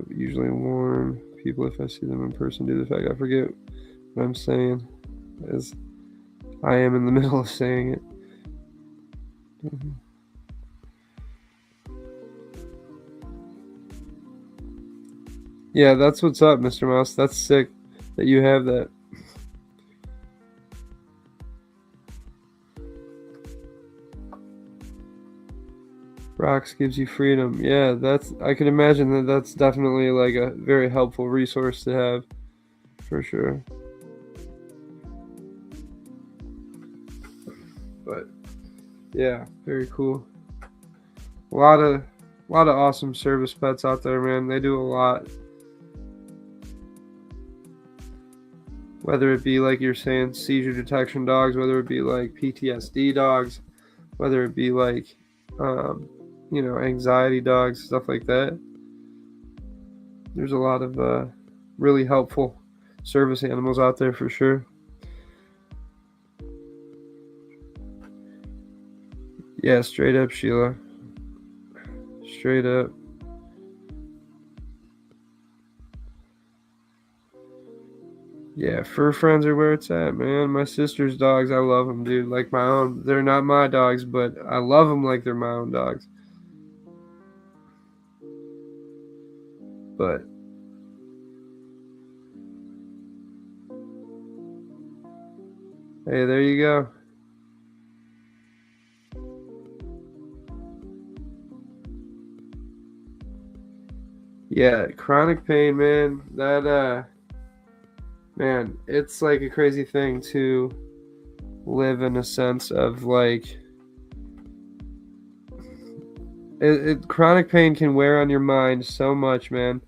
S1: usually warn people if I see them in person due to the fact I forget what I'm saying, as I am in the middle of saying it. Mm-hmm. Yeah, that's what's up, Mr. Mouse. That's sick that you have that. Rocks gives you freedom. Yeah, I can imagine that's definitely like a very helpful resource to have, for sure. But yeah, very cool. A lot of awesome service pets out there, man. They do a lot. Whether it be like you're saying seizure detection dogs, whether it be like PTSD dogs, whether it be like anxiety dogs, stuff like that. There's a lot of really helpful service animals out there for sure. Yeah, straight up, Sheila. Straight up. Yeah, fur friends are where it's at, man. My sister's dogs, I love them, dude. Like my own. They're not my dogs, but I love them like they're my own dogs. But hey, there you go. Yeah, chronic pain, man. Man, it's like a crazy thing to live in a sense of like chronic pain can wear on your mind so much, man.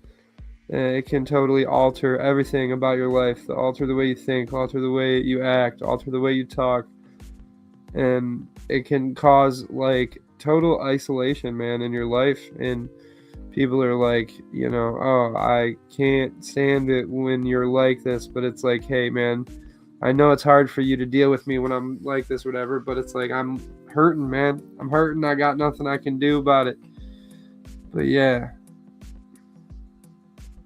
S1: It can totally alter everything about your life, alter the way you think, alter the way you act, alter the way you talk, and it can cause like total isolation, man, in your life. And people are like, oh, I can't stand it when you're like this, but it's like, hey, man, I know it's hard for you to deal with me when I'm like this, whatever, but it's like, I'm hurting, man. I'm hurting. I got nothing I can do about it. But yeah,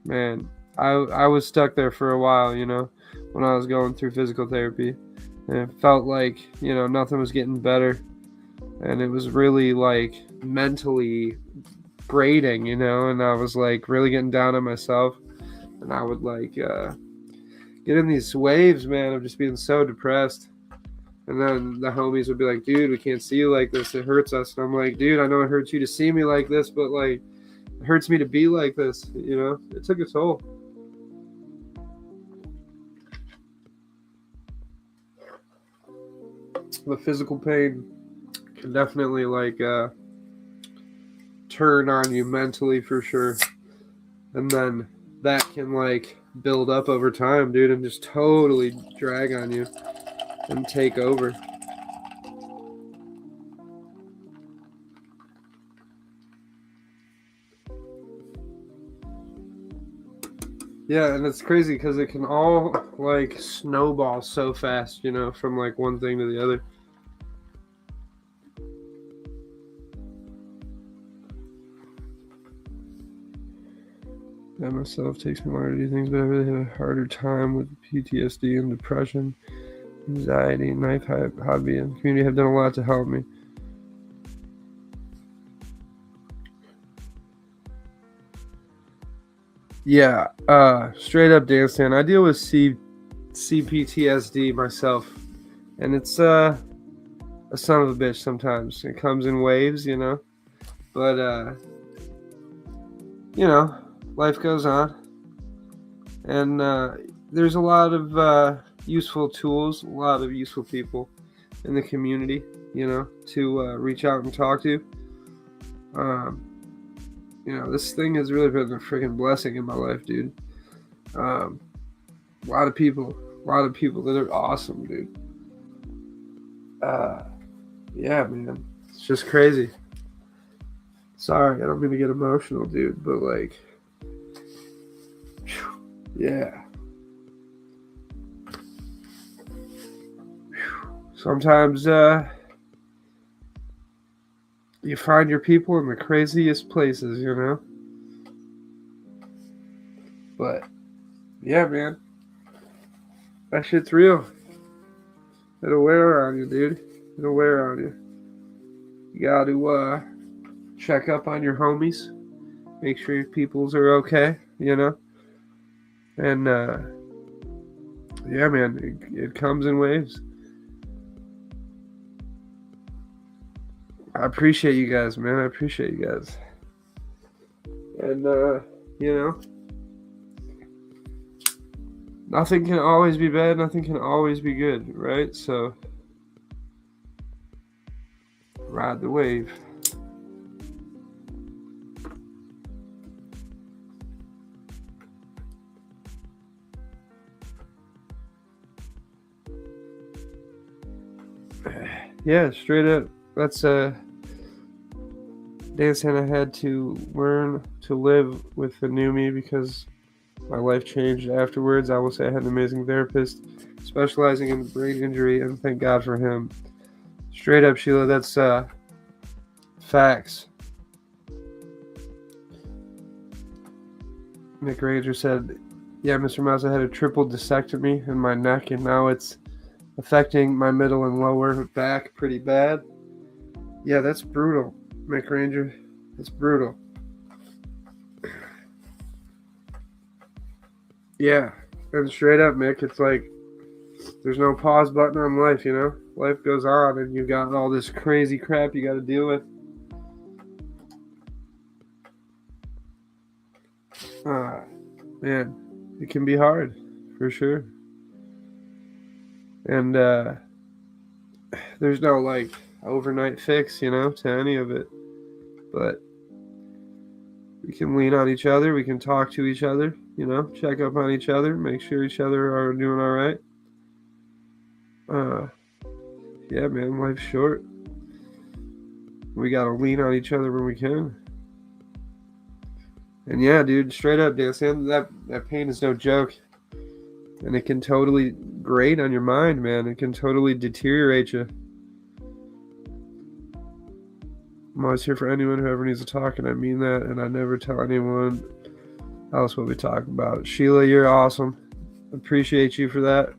S1: man, I was stuck there for a while, when I was going through physical therapy. And it felt like, nothing was getting better. And it was really like mentally grating, and I was like really getting down on myself. And I would like get in these waves, man, of just being so depressed. And then the homies would be like, dude, we can't see you like this. It hurts us. And I'm like, dude, I know it hurts you to see me like this, but like, it hurts me to be like this, It took a toll. The physical pain can definitely like turn on you mentally for sure. And then that can like build up over time, dude, and just totally drag on you and take over. Yeah, and it's crazy because it can all like snowball so fast, from like one thing to the other. I myself takes me longer to do things, but I really have a harder time with PTSD and depression, anxiety, knife hobby, and community have done a lot to help me. Yeah, straight up dance stand. I deal with CPTSD myself, and it's a son of a bitch sometimes. It comes in waves, but life goes on, and there's a lot of useful tools, a lot of useful people in the community, to reach out and talk to. This thing has really been a freaking blessing in my life, dude. A lot of people that are awesome, dude. Yeah, man, it's just crazy. Sorry, I don't mean to get emotional, dude, but like, yeah. Sometimes you find your people in the craziest places, But yeah, man, that shit's real. It'll wear on you, dude. It'll wear on you. You gotta check up on your homies, make sure your peoples are okay, And yeah, man, it comes in waves. I appreciate you guys, man. I appreciate you guys. And nothing can always be bad, nothing can always be good, right? So ride the wave. Yeah, straight up. That's dance, and I had to learn to live with the new me because my life changed afterwards. I will say I had an amazing therapist specializing in brain injury, and thank God for him. Straight up, Sheila, that's facts. Nick Ranger said, yeah, Mr. Mouse, I had a triple discectomy in my neck, and now it's affecting my middle and lower back pretty bad. Yeah, that's brutal, Mick Ranger. That's brutal. Yeah, and straight up, Mick, it's like there's no pause button on life, Life goes on, and you got all this crazy crap you got to deal with. Man, it can be hard, for sure. And there's no like overnight fix, to any of it. But we can lean on each other. We can talk to each other, check up on each other, make sure each other are doing all right. Yeah, man, life's short. We gotta lean on each other when we can. And yeah, dude, straight up, Dan Sam, that pain is no joke. And it can totally grate on your mind, man. It can totally deteriorate you. I'm always here for anyone who ever needs to talk, and I mean that, and I never tell anyone else what we talk about. Sheila, you're awesome. Appreciate you for that.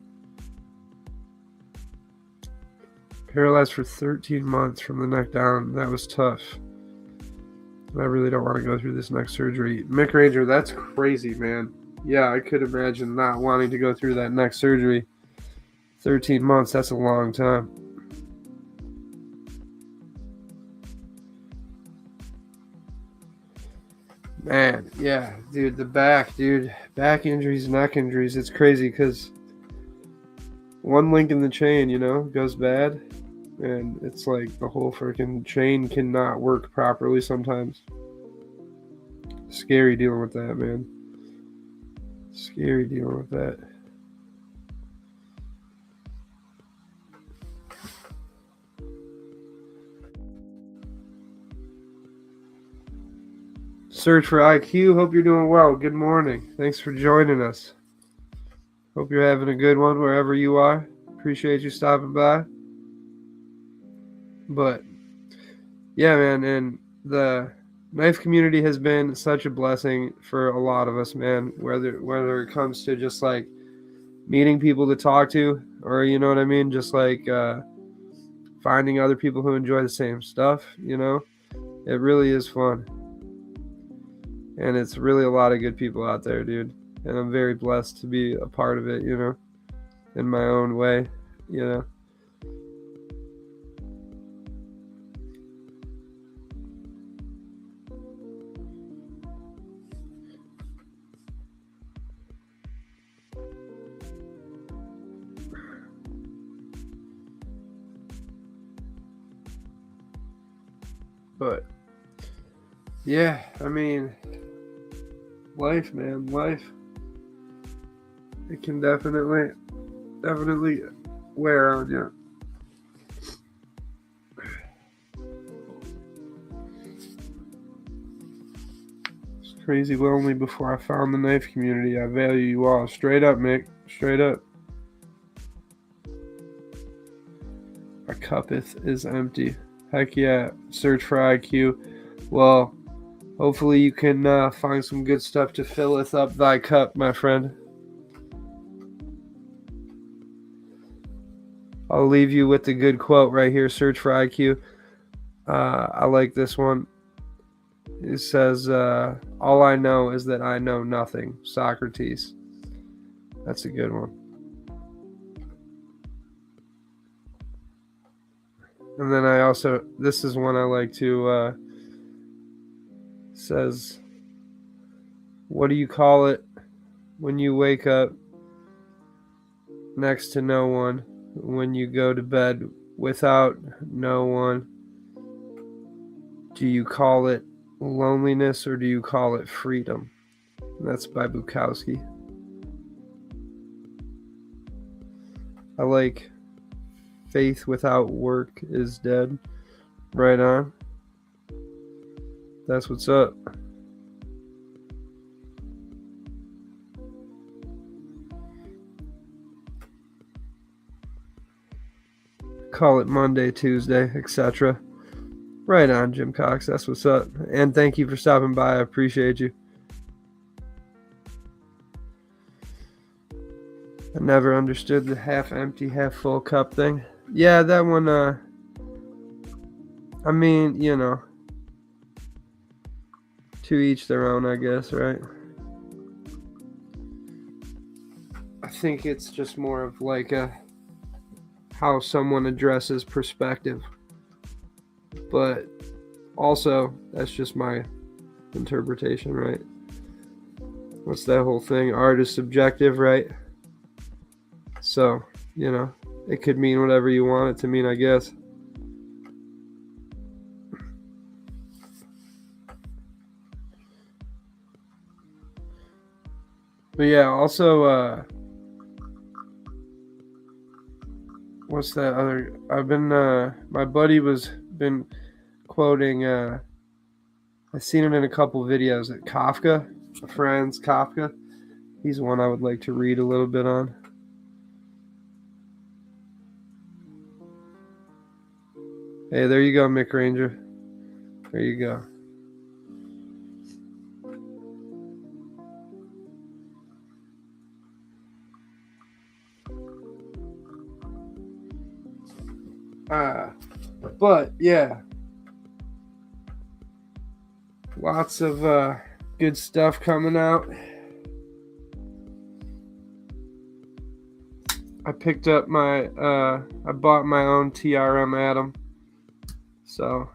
S1: Paralyzed for 13 months from the neck down. That was tough. I really don't want to go through this next surgery. Mick Ranger, that's crazy, man. Yeah, I could imagine not wanting to go through that next surgery. 13 months, that's a long time. Man, yeah, dude, the back, back injuries, neck injuries, it's crazy because one link in the chain, goes bad, and it's like the whole freaking chain cannot work properly sometimes. Scary dealing with that, man. Scary dealing with that. Search for IQ. Hope you're doing well. Good morning. Thanks for joining us. Hope you're having a good one wherever you are. Appreciate you stopping by. But yeah, man, and the knife community has been such a blessing for a lot of us, man. Whether it comes to just like meeting people to talk to, or you know what I mean, just like finding other people who enjoy the same stuff. It really is fun. And it's really a lot of good people out there, dude. And I'm very blessed to be a part of it, in my own way, But, yeah, I mean, life, man, life. It can definitely wear on you. It's crazy lonely before I found the knife community. I value you all. Straight up, Mick. Straight up. My cup is empty. Heck yeah. Search for IQ. Well, hopefully you can find some good stuff to filleth up thy cup, my friend. I'll leave you with the good quote right here. Search for IQ. I like this one. It says, all I know is that I know nothing. Socrates. That's a good one. And then this is one I like to, says, what do you call it when you wake up next to no one, when you go to bed without no one? Do you call it loneliness or do you call it freedom? And that's by Bukowski. I like faith without work is dead. Right on. That's what's up. Call it Monday, Tuesday, etc. Right on, Jim Cox. That's what's up. And thank you for stopping by. I appreciate you. I never understood the half empty, half full cup thing. Yeah, that one, I mean, to each their own, I guess, right? I think it's just more of like how someone addresses perspective. But also, that's just my interpretation, right? what's that whole thing? Art is subjective, right? So, you know, it could mean whatever you want it to mean, I guess. But yeah, also, what's that other? I've been, my buddy been quoting, I've seen it in a couple videos at Kafka, Franz Kafka. He's one I would like to read a little bit on. Hey, there you go, Mick Ranger. There you go. But yeah, lots of good stuff coming out. I picked up I bought my own TRM Atom, so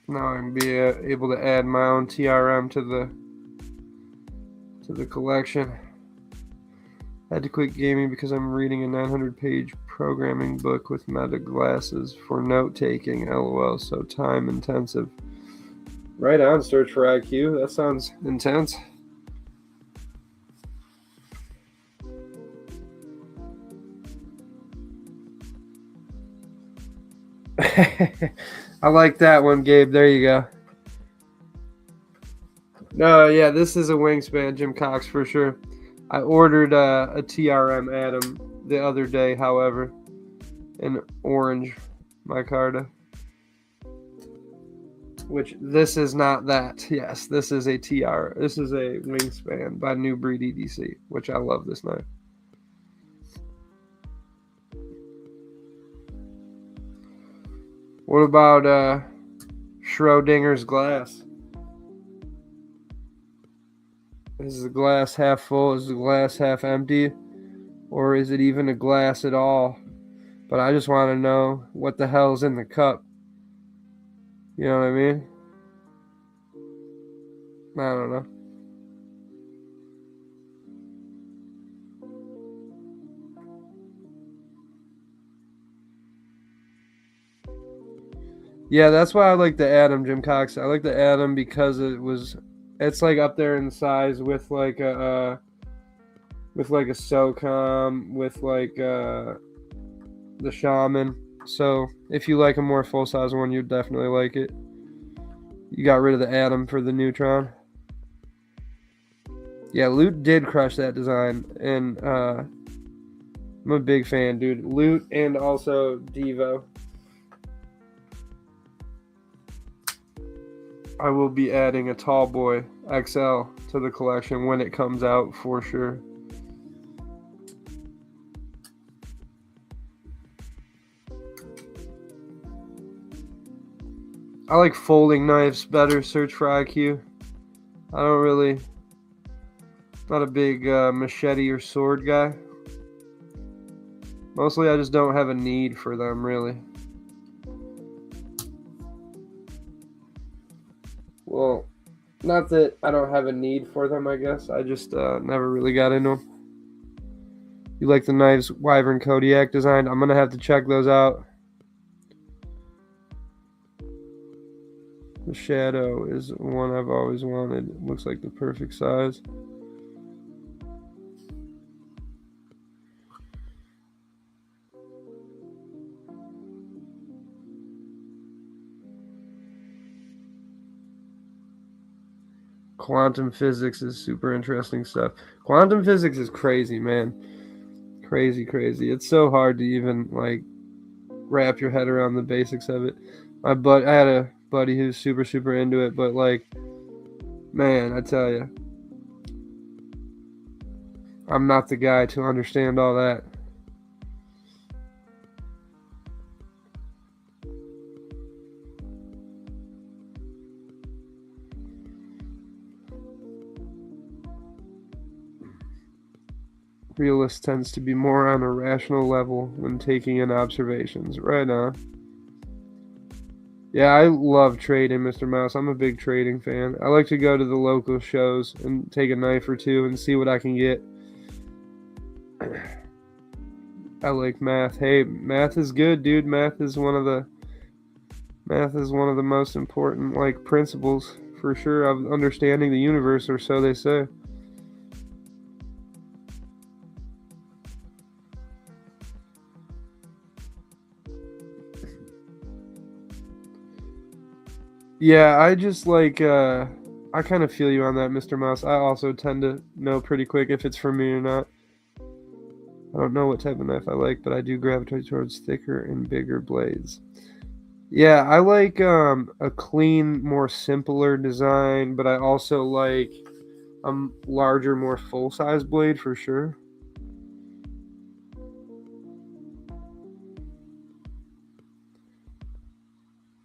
S1: now I'm be able to add my own TRM to the collection. I had to quit gaming because I'm reading a 900-page programming book with meta glasses for note taking. LOL, so time intensive. Right on, Search for IQ. That sounds intense. I like that one, Gabe. There you go. No, yeah, this is a wingspan, Jim Cox, for sure. I ordered a TRM Atom the other day, however, in orange micarta. Which this is not that. Yes, this is a TR. This is a wingspan by New Breed EDC, which I love this knife. What about Schrodinger's glass? Is the glass half full? Is the glass half empty? Or is it even a glass at all? But I just want to know what the hell's in the cup. You know what I mean? I don't know. Yeah, that's why I like the Atom, Jim Cox. I like the Atom because it's like up there in size with like a SOCOM, with like the Shaman. So if you like a more full size one, you'd definitely like it. You got rid of the Atom for the Neutron. Yeah, Loot did crush that design, and I'm a big fan, dude. Loot and also Devo. I will be adding a Tall Boy XL to the collection when it comes out for sure. I like folding knives better. Search for IQ. I don't really, not a big machete or sword guy. Mostly I just don't have a need for them, really. Well, not that I don't have a need for them, I guess. I just never really got into them. You like the knives Wyvern Kodiak designed? I'm going to have to check those out. The Shadow is one I've always wanted. It looks like the perfect size. Quantum physics is super interesting stuff. Quantum physics is crazy, man. Crazy, crazy. It's so hard to even like wrap your head around the basics of it. I had a buddy who's super, super into it, but like, man, I tell you, I'm not the guy to understand all that. Realist tends to be more on a rational level when taking in observations. Right on. Yeah, I love trading, Mr. Mouse. I'm a big trading fan. I like to go to the local shows and take a knife or two and see what I can get. I like math. Hey, math is good, dude. Math is one of the most important like principles for sure of understanding the universe, or so they say. Yeah, I just like I kind of feel you on that, Mr. Mouse. I also tend to know pretty quick if it's for me or not. I don't know what type of knife I like, but I do gravitate towards thicker and bigger blades. Yeah, I like a clean, more simpler design, but I also like a larger, more full-size blade for sure.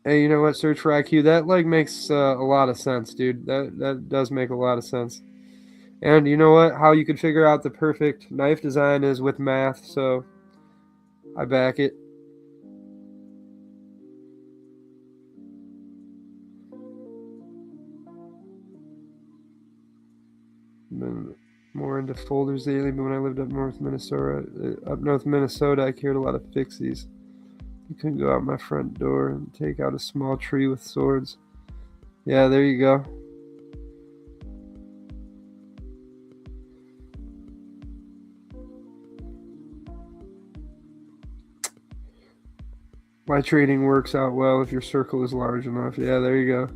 S1: Hey, you know what? Search for IQ. That like makes a lot of sense, dude. That does make a lot of sense. And you know what? How you could figure out the perfect knife design is with math. So I back it. Been more into folders lately, but when I lived up north Minnesota, I carried a lot of fixies. You couldn't go out my front door and take out a small tree with swords. Yeah, there you go. My trading works out well if your circle is large enough. Yeah, there you go.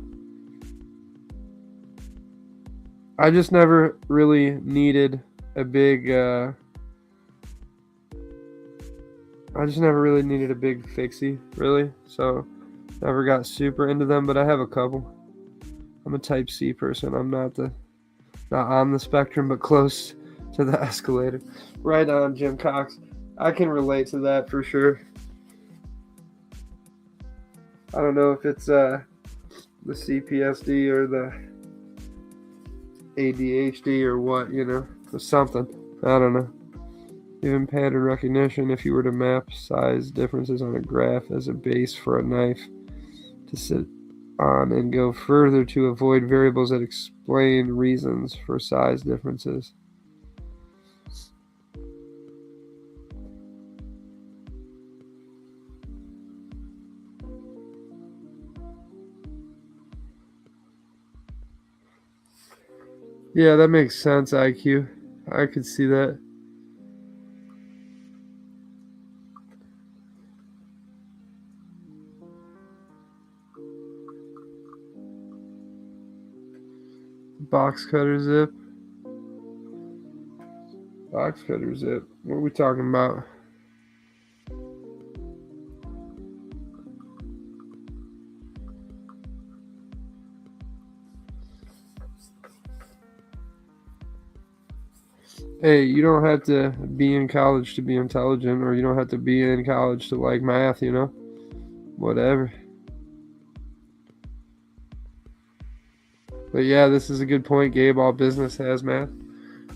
S1: I just never really needed a big. I just never really needed a big fixie, really. So, never got super into them. But I have a couple. I'm a Type C person. I'm not on the spectrum, but close to the escalator. Right on, Jim Cox. I can relate to that for sure. I don't know if it's the CPSD or the ADHD or what, or something. I don't know. Even pattern recognition, if you were to map size differences on a graph as a base for a knife to sit on and go further to avoid variables that explain reasons for size differences. Yeah, that makes sense, IQ. I could see that. Box cutter zip. Box cutter zip. What are we talking about? Hey, you don't have to be in college to be intelligent, or you don't have to be in college to like math. Whatever. But yeah, this is a good point, Gabe. All business has math.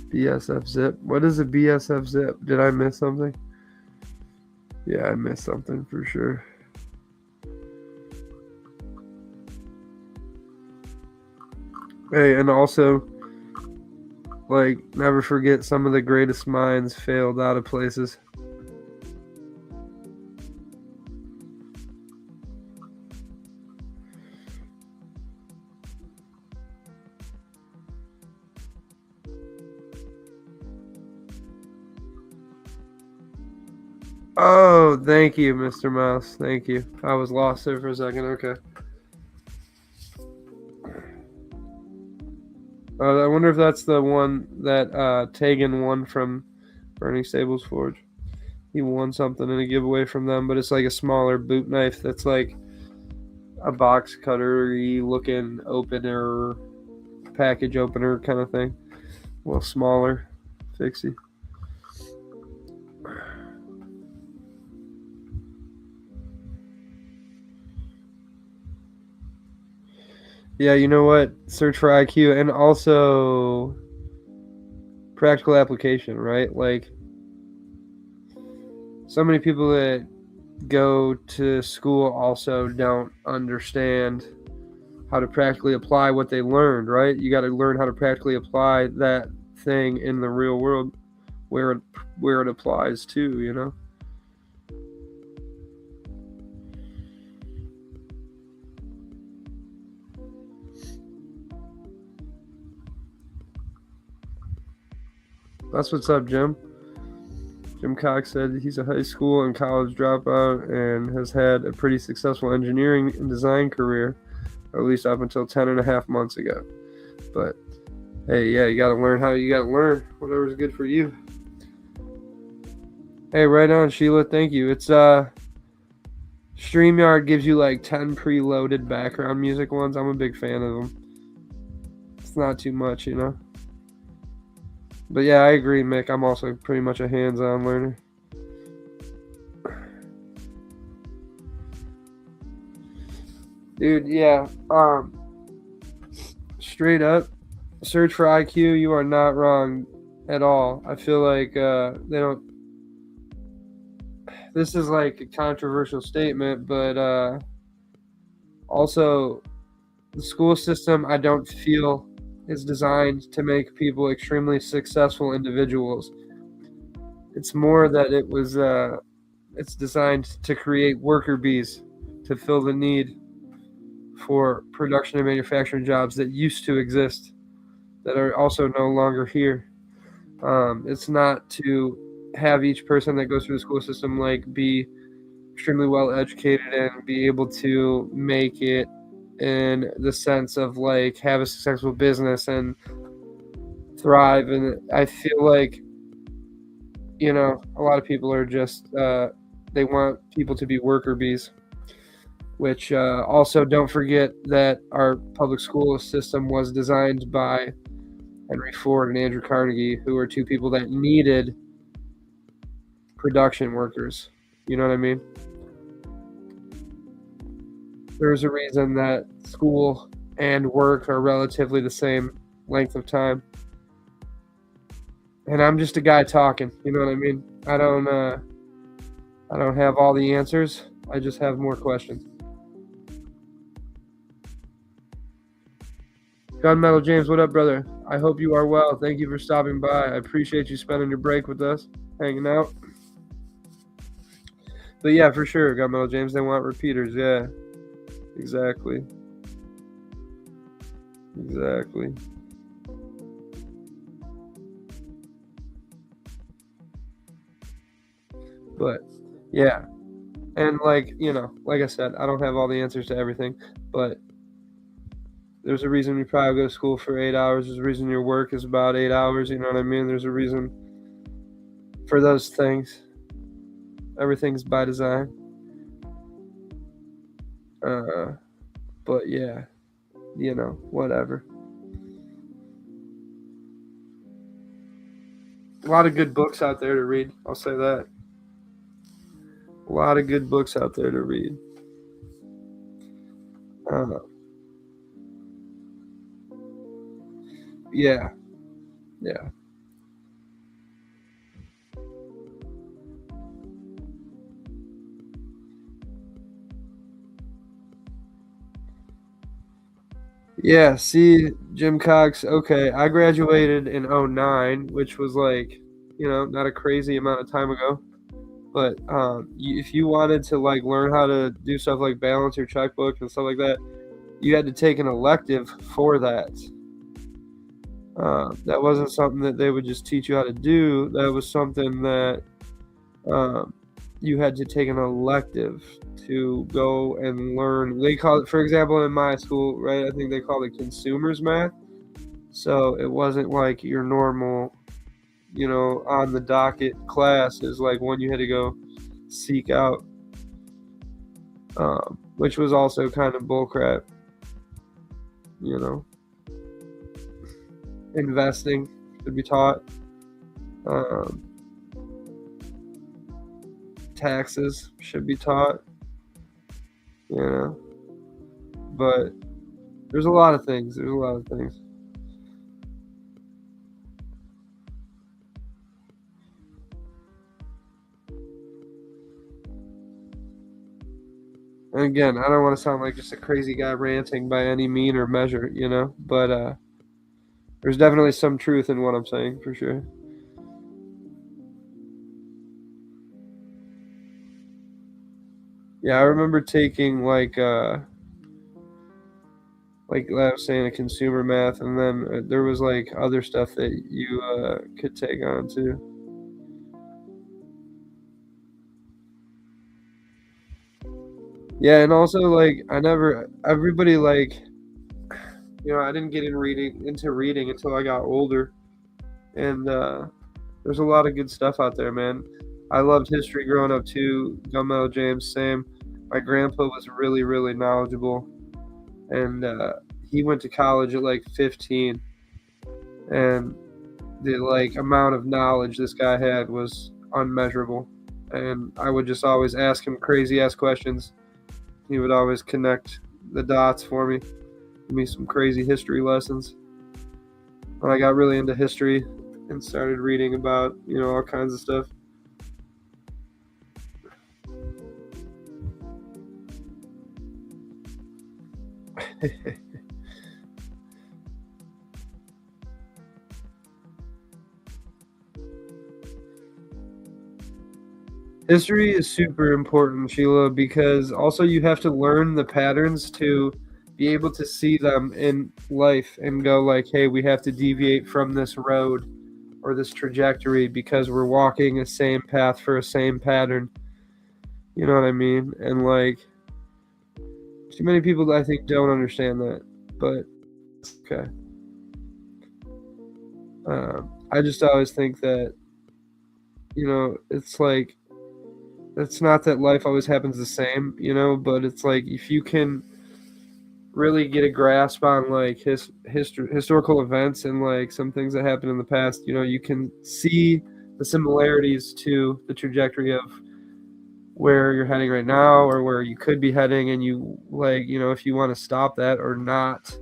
S1: BSF zip. What is a BSF zip? Did I miss something? Yeah, I missed something for sure. Hey, and also, like, never forget some of the greatest minds failed out of places. Oh, thank you, Mr. Mouse. Thank you. I was lost there for a second. Okay. I wonder if that's the one that Tegan won from Burning Stables Forge. He won something in a giveaway from them, but it's like a smaller boot knife that's like a box cutter-y looking opener, package opener kind of thing. A little smaller, fixie. Yeah, you know what? Search for IQ and also practical application, right? Like, so many people that go to school also don't understand how to practically apply what they learned, right? You got to learn how to practically apply that thing in the real world where it applies to, you know? That's what's up, Jim. Jim Cox said he's a high school and college dropout and has had a pretty successful engineering and design career, or at least up until 10 and a half months ago. But hey, yeah, you got to learn how you got to learn whatever's good for you. Hey, right on, Sheila. Thank you. It's StreamYard gives you like 10 preloaded background music ones. I'm a big fan of them. It's not too much, you know. But yeah, I agree, Mick. I'm also pretty much a hands-on learner. Dude, yeah. Straight up, search for IQ. You are not wrong at all. I feel like they don't. This is like a controversial statement, but also the school system, I don't feel, is designed to make people extremely successful individuals. It's more that it's designed to create worker bees to fill the need for production and manufacturing jobs that used to exist that are also no longer here. It's not to have each person that goes through the school system like be extremely well educated and be able to make it in the sense of like have a successful business and thrive. And I feel like, you know, a lot of people are just they want people to be worker bees, which also don't forget that our public school system was designed by Henry Ford and Andrew Carnegie, who were two people that needed production workers. You know what I mean? There's a reason that school and work are relatively the same length of time. And I'm just a guy talking, you know what I mean? I don't have all the answers. I just have more questions. Gunmetal James, what up, brother? I hope you are well. Thank you for stopping by. I appreciate you spending your break with us, hanging out. But yeah, for sure, Gunmetal James, they want repeaters. Yeah, exactly. Exactly. But yeah, and like, you know, like I said, I don't have all the answers to everything, but there's a reason you probably go to school for 8 hours. There's a reason your work is about 8 hours. You know what I mean? There's a reason for those things. Everything's by design. But yeah, you know, whatever. A lot of good books out there to read. I'll say that. A lot of good books out there to read. Uh, yeah, yeah. Yeah, see, Jim Cox, okay, I graduated in '09, which was like, you know, not a crazy amount of time ago. But if you wanted to like learn how to do stuff like balance your checkbook and stuff like that, you had to take an elective for that. That wasn't something that they would just teach you how to do. That was something that um, you had to take an elective to go and learn. They call it, for example, in my school, right? I think they call it consumers math. So it wasn't like your normal, you know, on the docket class. Is like one you had to go seek out, which was also kind of bullcrap. You know, investing should be taught. Um, Taxes should be taught. You know, but there's a lot of things. There's a lot of things. And again, I don't want to sound like just a crazy guy ranting by any mean or measure, but there's definitely some truth in what I'm saying for sure. Yeah, I remember taking like I was saying, a consumer math, and then there was like other stuff that you could take on too. Yeah, and also like everybody like I didn't get into reading until I got older, and there's a lot of good stuff out there, man. I loved history growing up too. Gunmetal James, same. My grandpa was really, really knowledgeable, and he went to college at like 15, and the like amount of knowledge this guy had was unmeasurable. And I would just always ask him crazy ass questions. He would always connect the dots for me, give me some crazy history lessons. When I got really into history and started reading about, all kinds of stuff. History is super important, Sheila, because also you have to learn the patterns to be able to see them in life and go like, hey, we have to deviate from this road or this trajectory because we're walking a same path for a same pattern. You know what I mean? And like, too many people I think don't understand that, but it's okay. I just always think that, it's like, it's not that life always happens the same, but it's like if you can really get a grasp on like historical events and like some things that happened in the past, you can see the similarities to the trajectory of where you're heading right now or where you could be heading, and you like, if you want to stop that or not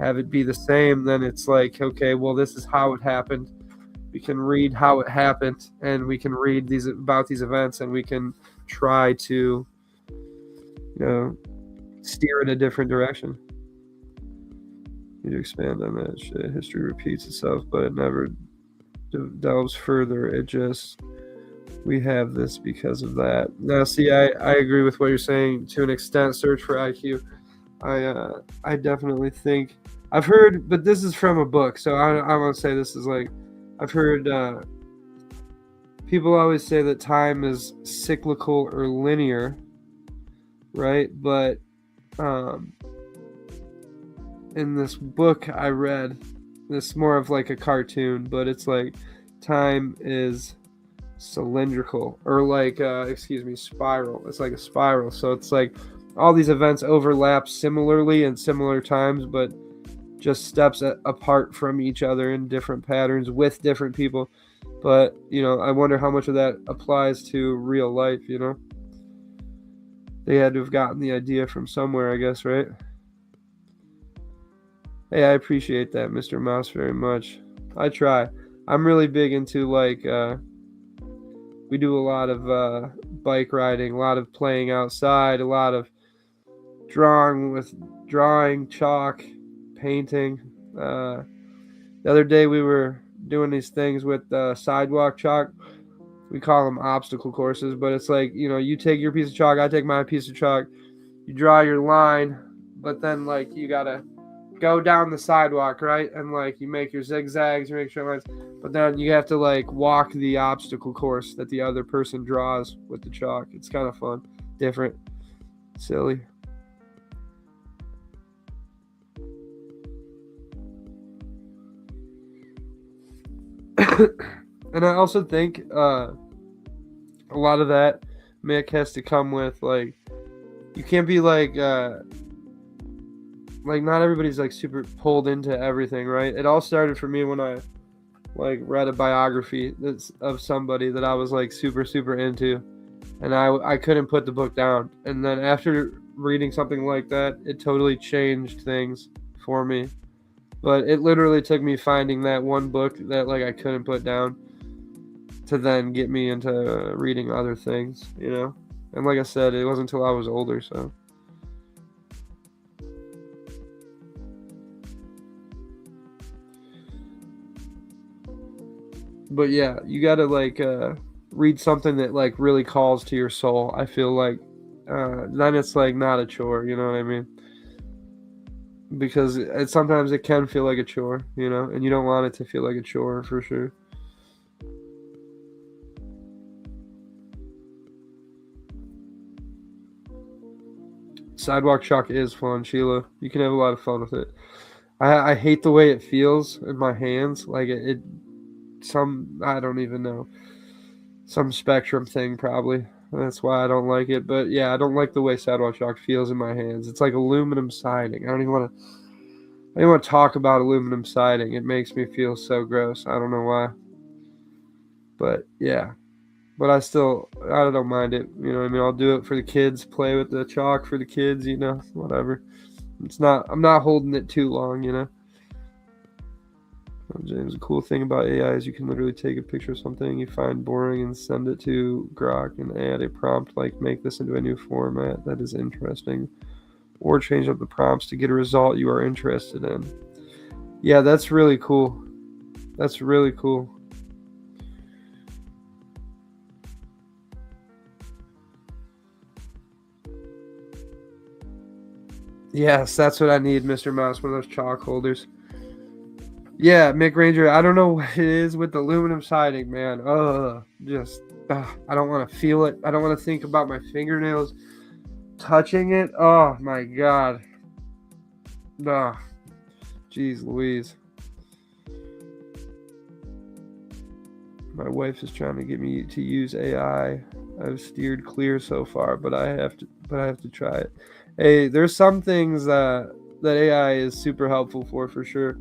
S1: have it be the same, then it's like, okay, well, this is how it happened. We can read how it happened, and we can read these about these events, and we can try to, steer in a different direction. You need to expand on that shit. History repeats itself, but it never delves further. It just, we have this because of that. Now, see, I agree with what you're saying to an extent. Search for IQ. I definitely think I've heard, but this is from a book, so I won't say this is like, I've heard people always say that time is cyclical or linear, right? But in this book I read, this more of like a cartoon, but it's like time is cylindrical, or like spiral. It's like a spiral, so it's like all these events overlap similarly in similar times, but just steps apart from each other in different patterns with different people. But I wonder how much of that applies to real life. They had to have gotten the idea from somewhere, I guess, right? Hey, I appreciate that, Mr. Mouse, very much. I try. I'm really big into like we do a lot of bike riding, a lot of playing outside, a lot of drawing, chalk, painting. The other day we were doing these things with sidewalk chalk. We call them obstacle courses, but it's like, you take your piece of chalk, I take my piece of chalk, you draw your line, but then like you gotta go down the sidewalk, right? And like you make your zigzags, you make straight lines, but then you have to like walk the obstacle course that the other person draws with the chalk. It's kind of fun, different, silly. And I also think a lot of that, Mick, has to come with like, you can't be like not everybody's like super pulled into everything, right? It all started for me when I like read a biography of somebody that I was like super into, and I couldn't put the book down. And then after reading something like that, it totally changed things for me. But it literally took me finding that one book that like I couldn't put down to then get me into reading other things, And like I said, it wasn't until I was older, so. But yeah, you gotta like read something that like really calls to your soul. I feel like then it's like not a chore, you know what I mean? Because sometimes it can feel like a chore, you know, and you don't want it to feel like a chore for sure. Sidewalk chalk is fun, Sheila. You can have a lot of fun with it. I hate the way it feels in my hands. Like it some I don't even know, some spectrum thing probably. That's why I don't like it. But yeah, I don't like the way sidewalk chalk feels in my hands. It's like aluminum siding. I don't even want to. I don't want to talk about aluminum siding. It makes me feel so gross. I don't know why. But yeah. But I don't mind it. You know what I mean? I'll do it for the kids. Play with the chalk for the kids. You know, whatever. I'm not holding it too long. You know. James, the cool thing about AI is you can literally take a picture of something you find boring and send it to Grok and add a prompt like make this into a new format that is interesting, or change up the prompts to get a result you are interested in. Yeah, that's really cool. That's really cool. Yes, that's what I need, Mr. Mouse, one of those chalk holders. Yeah, Mick Ranger, I don't know what it is with the aluminum siding, man. I don't want to feel it. I don't want to think about my fingernails touching it. Oh my god. Ugh. Jeez Louise. My wife is trying to get me to use AI. I've steered clear so far, but I have to try it. Hey, there's some things that AI is super helpful for sure.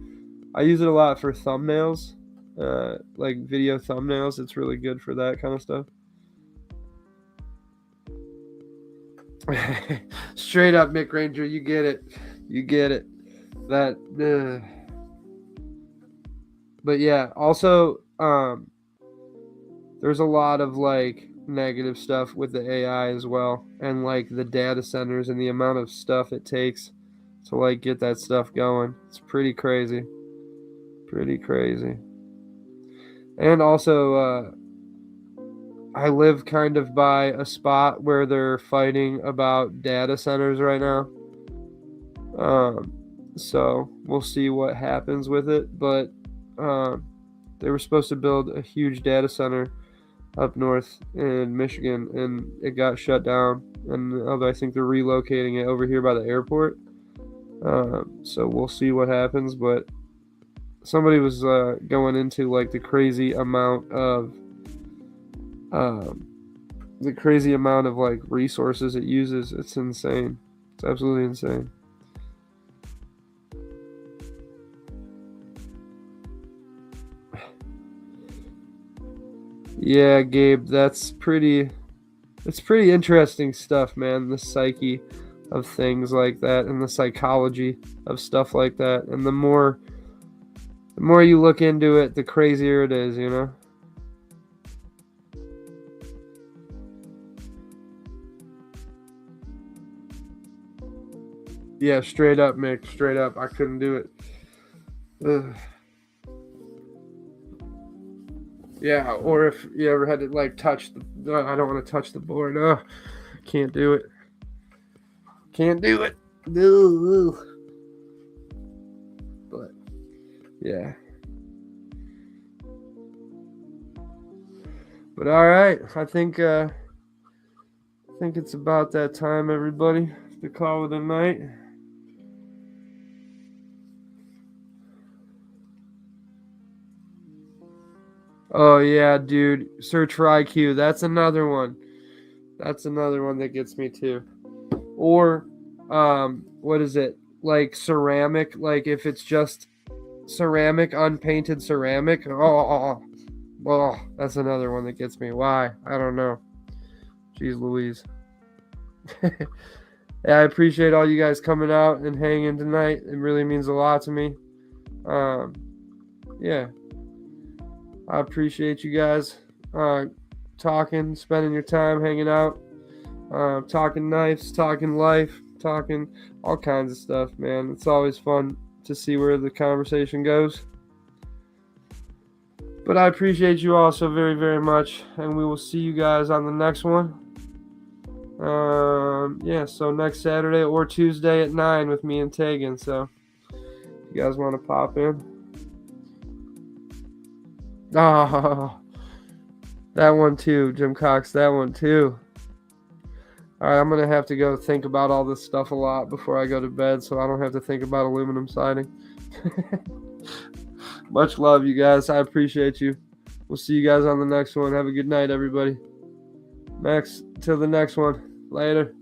S1: I use it a lot for thumbnails, like video thumbnails. It's really good for that kind of stuff. Straight up, Mick Ranger, you get it. You get it. That. But yeah, also, there's a lot of like negative stuff with the AI as well, and like the data centers and the amount of stuff it takes to like get that stuff going. It's pretty crazy. Pretty crazy. And also, I live kind of by a spot where they're fighting about data centers right now. So we'll see what happens with it. But they were supposed to build a huge data center up north in Michigan, and it got shut down. And I think they're relocating it over here by the airport. So we'll see what happens. But somebody was going into like the crazy amount of like resources it uses. It's insane. It's absolutely insane. Yeah, Gabe, it's pretty interesting stuff, man. The psyche of things like that and the psychology of stuff like that. And the more you look into it, the crazier it is, you know? Yeah, straight up, Mick. Straight up. I couldn't do it. Ugh. Yeah, or if you ever had to like touch the, I don't want to touch the board. Can't do it. Can't do it. But yeah. But all right, I think it's about that time, everybody, to call it a night. Oh yeah, dude. Search for IQ. That's another one. That's another one that gets me too. Or what is it? Like ceramic, like if it's just ceramic, unpainted ceramic. Oh, that's another one that gets me. Why? I don't know. Jeez Louise. Yeah, I appreciate all you guys coming out and hanging tonight. It really means a lot to me. Yeah. I appreciate you guys talking, spending your time hanging out. talking knives, talking life, talking all kinds of stuff, man. It's always fun to see where the conversation goes. But I appreciate you all so very, very much, and we will see you guys on the next one. So next Saturday or Tuesday at 9 with me and Tegan. So if you guys want to pop in. Oh, that one too, Jim Cox, that one too. All right, I'm going to have to go think about all this stuff a lot before I go to bed so I don't have to think about aluminum siding. Much love, you guys. I appreciate you. We'll see you guys on the next one. Have a good night, everybody. Till the next one. Later.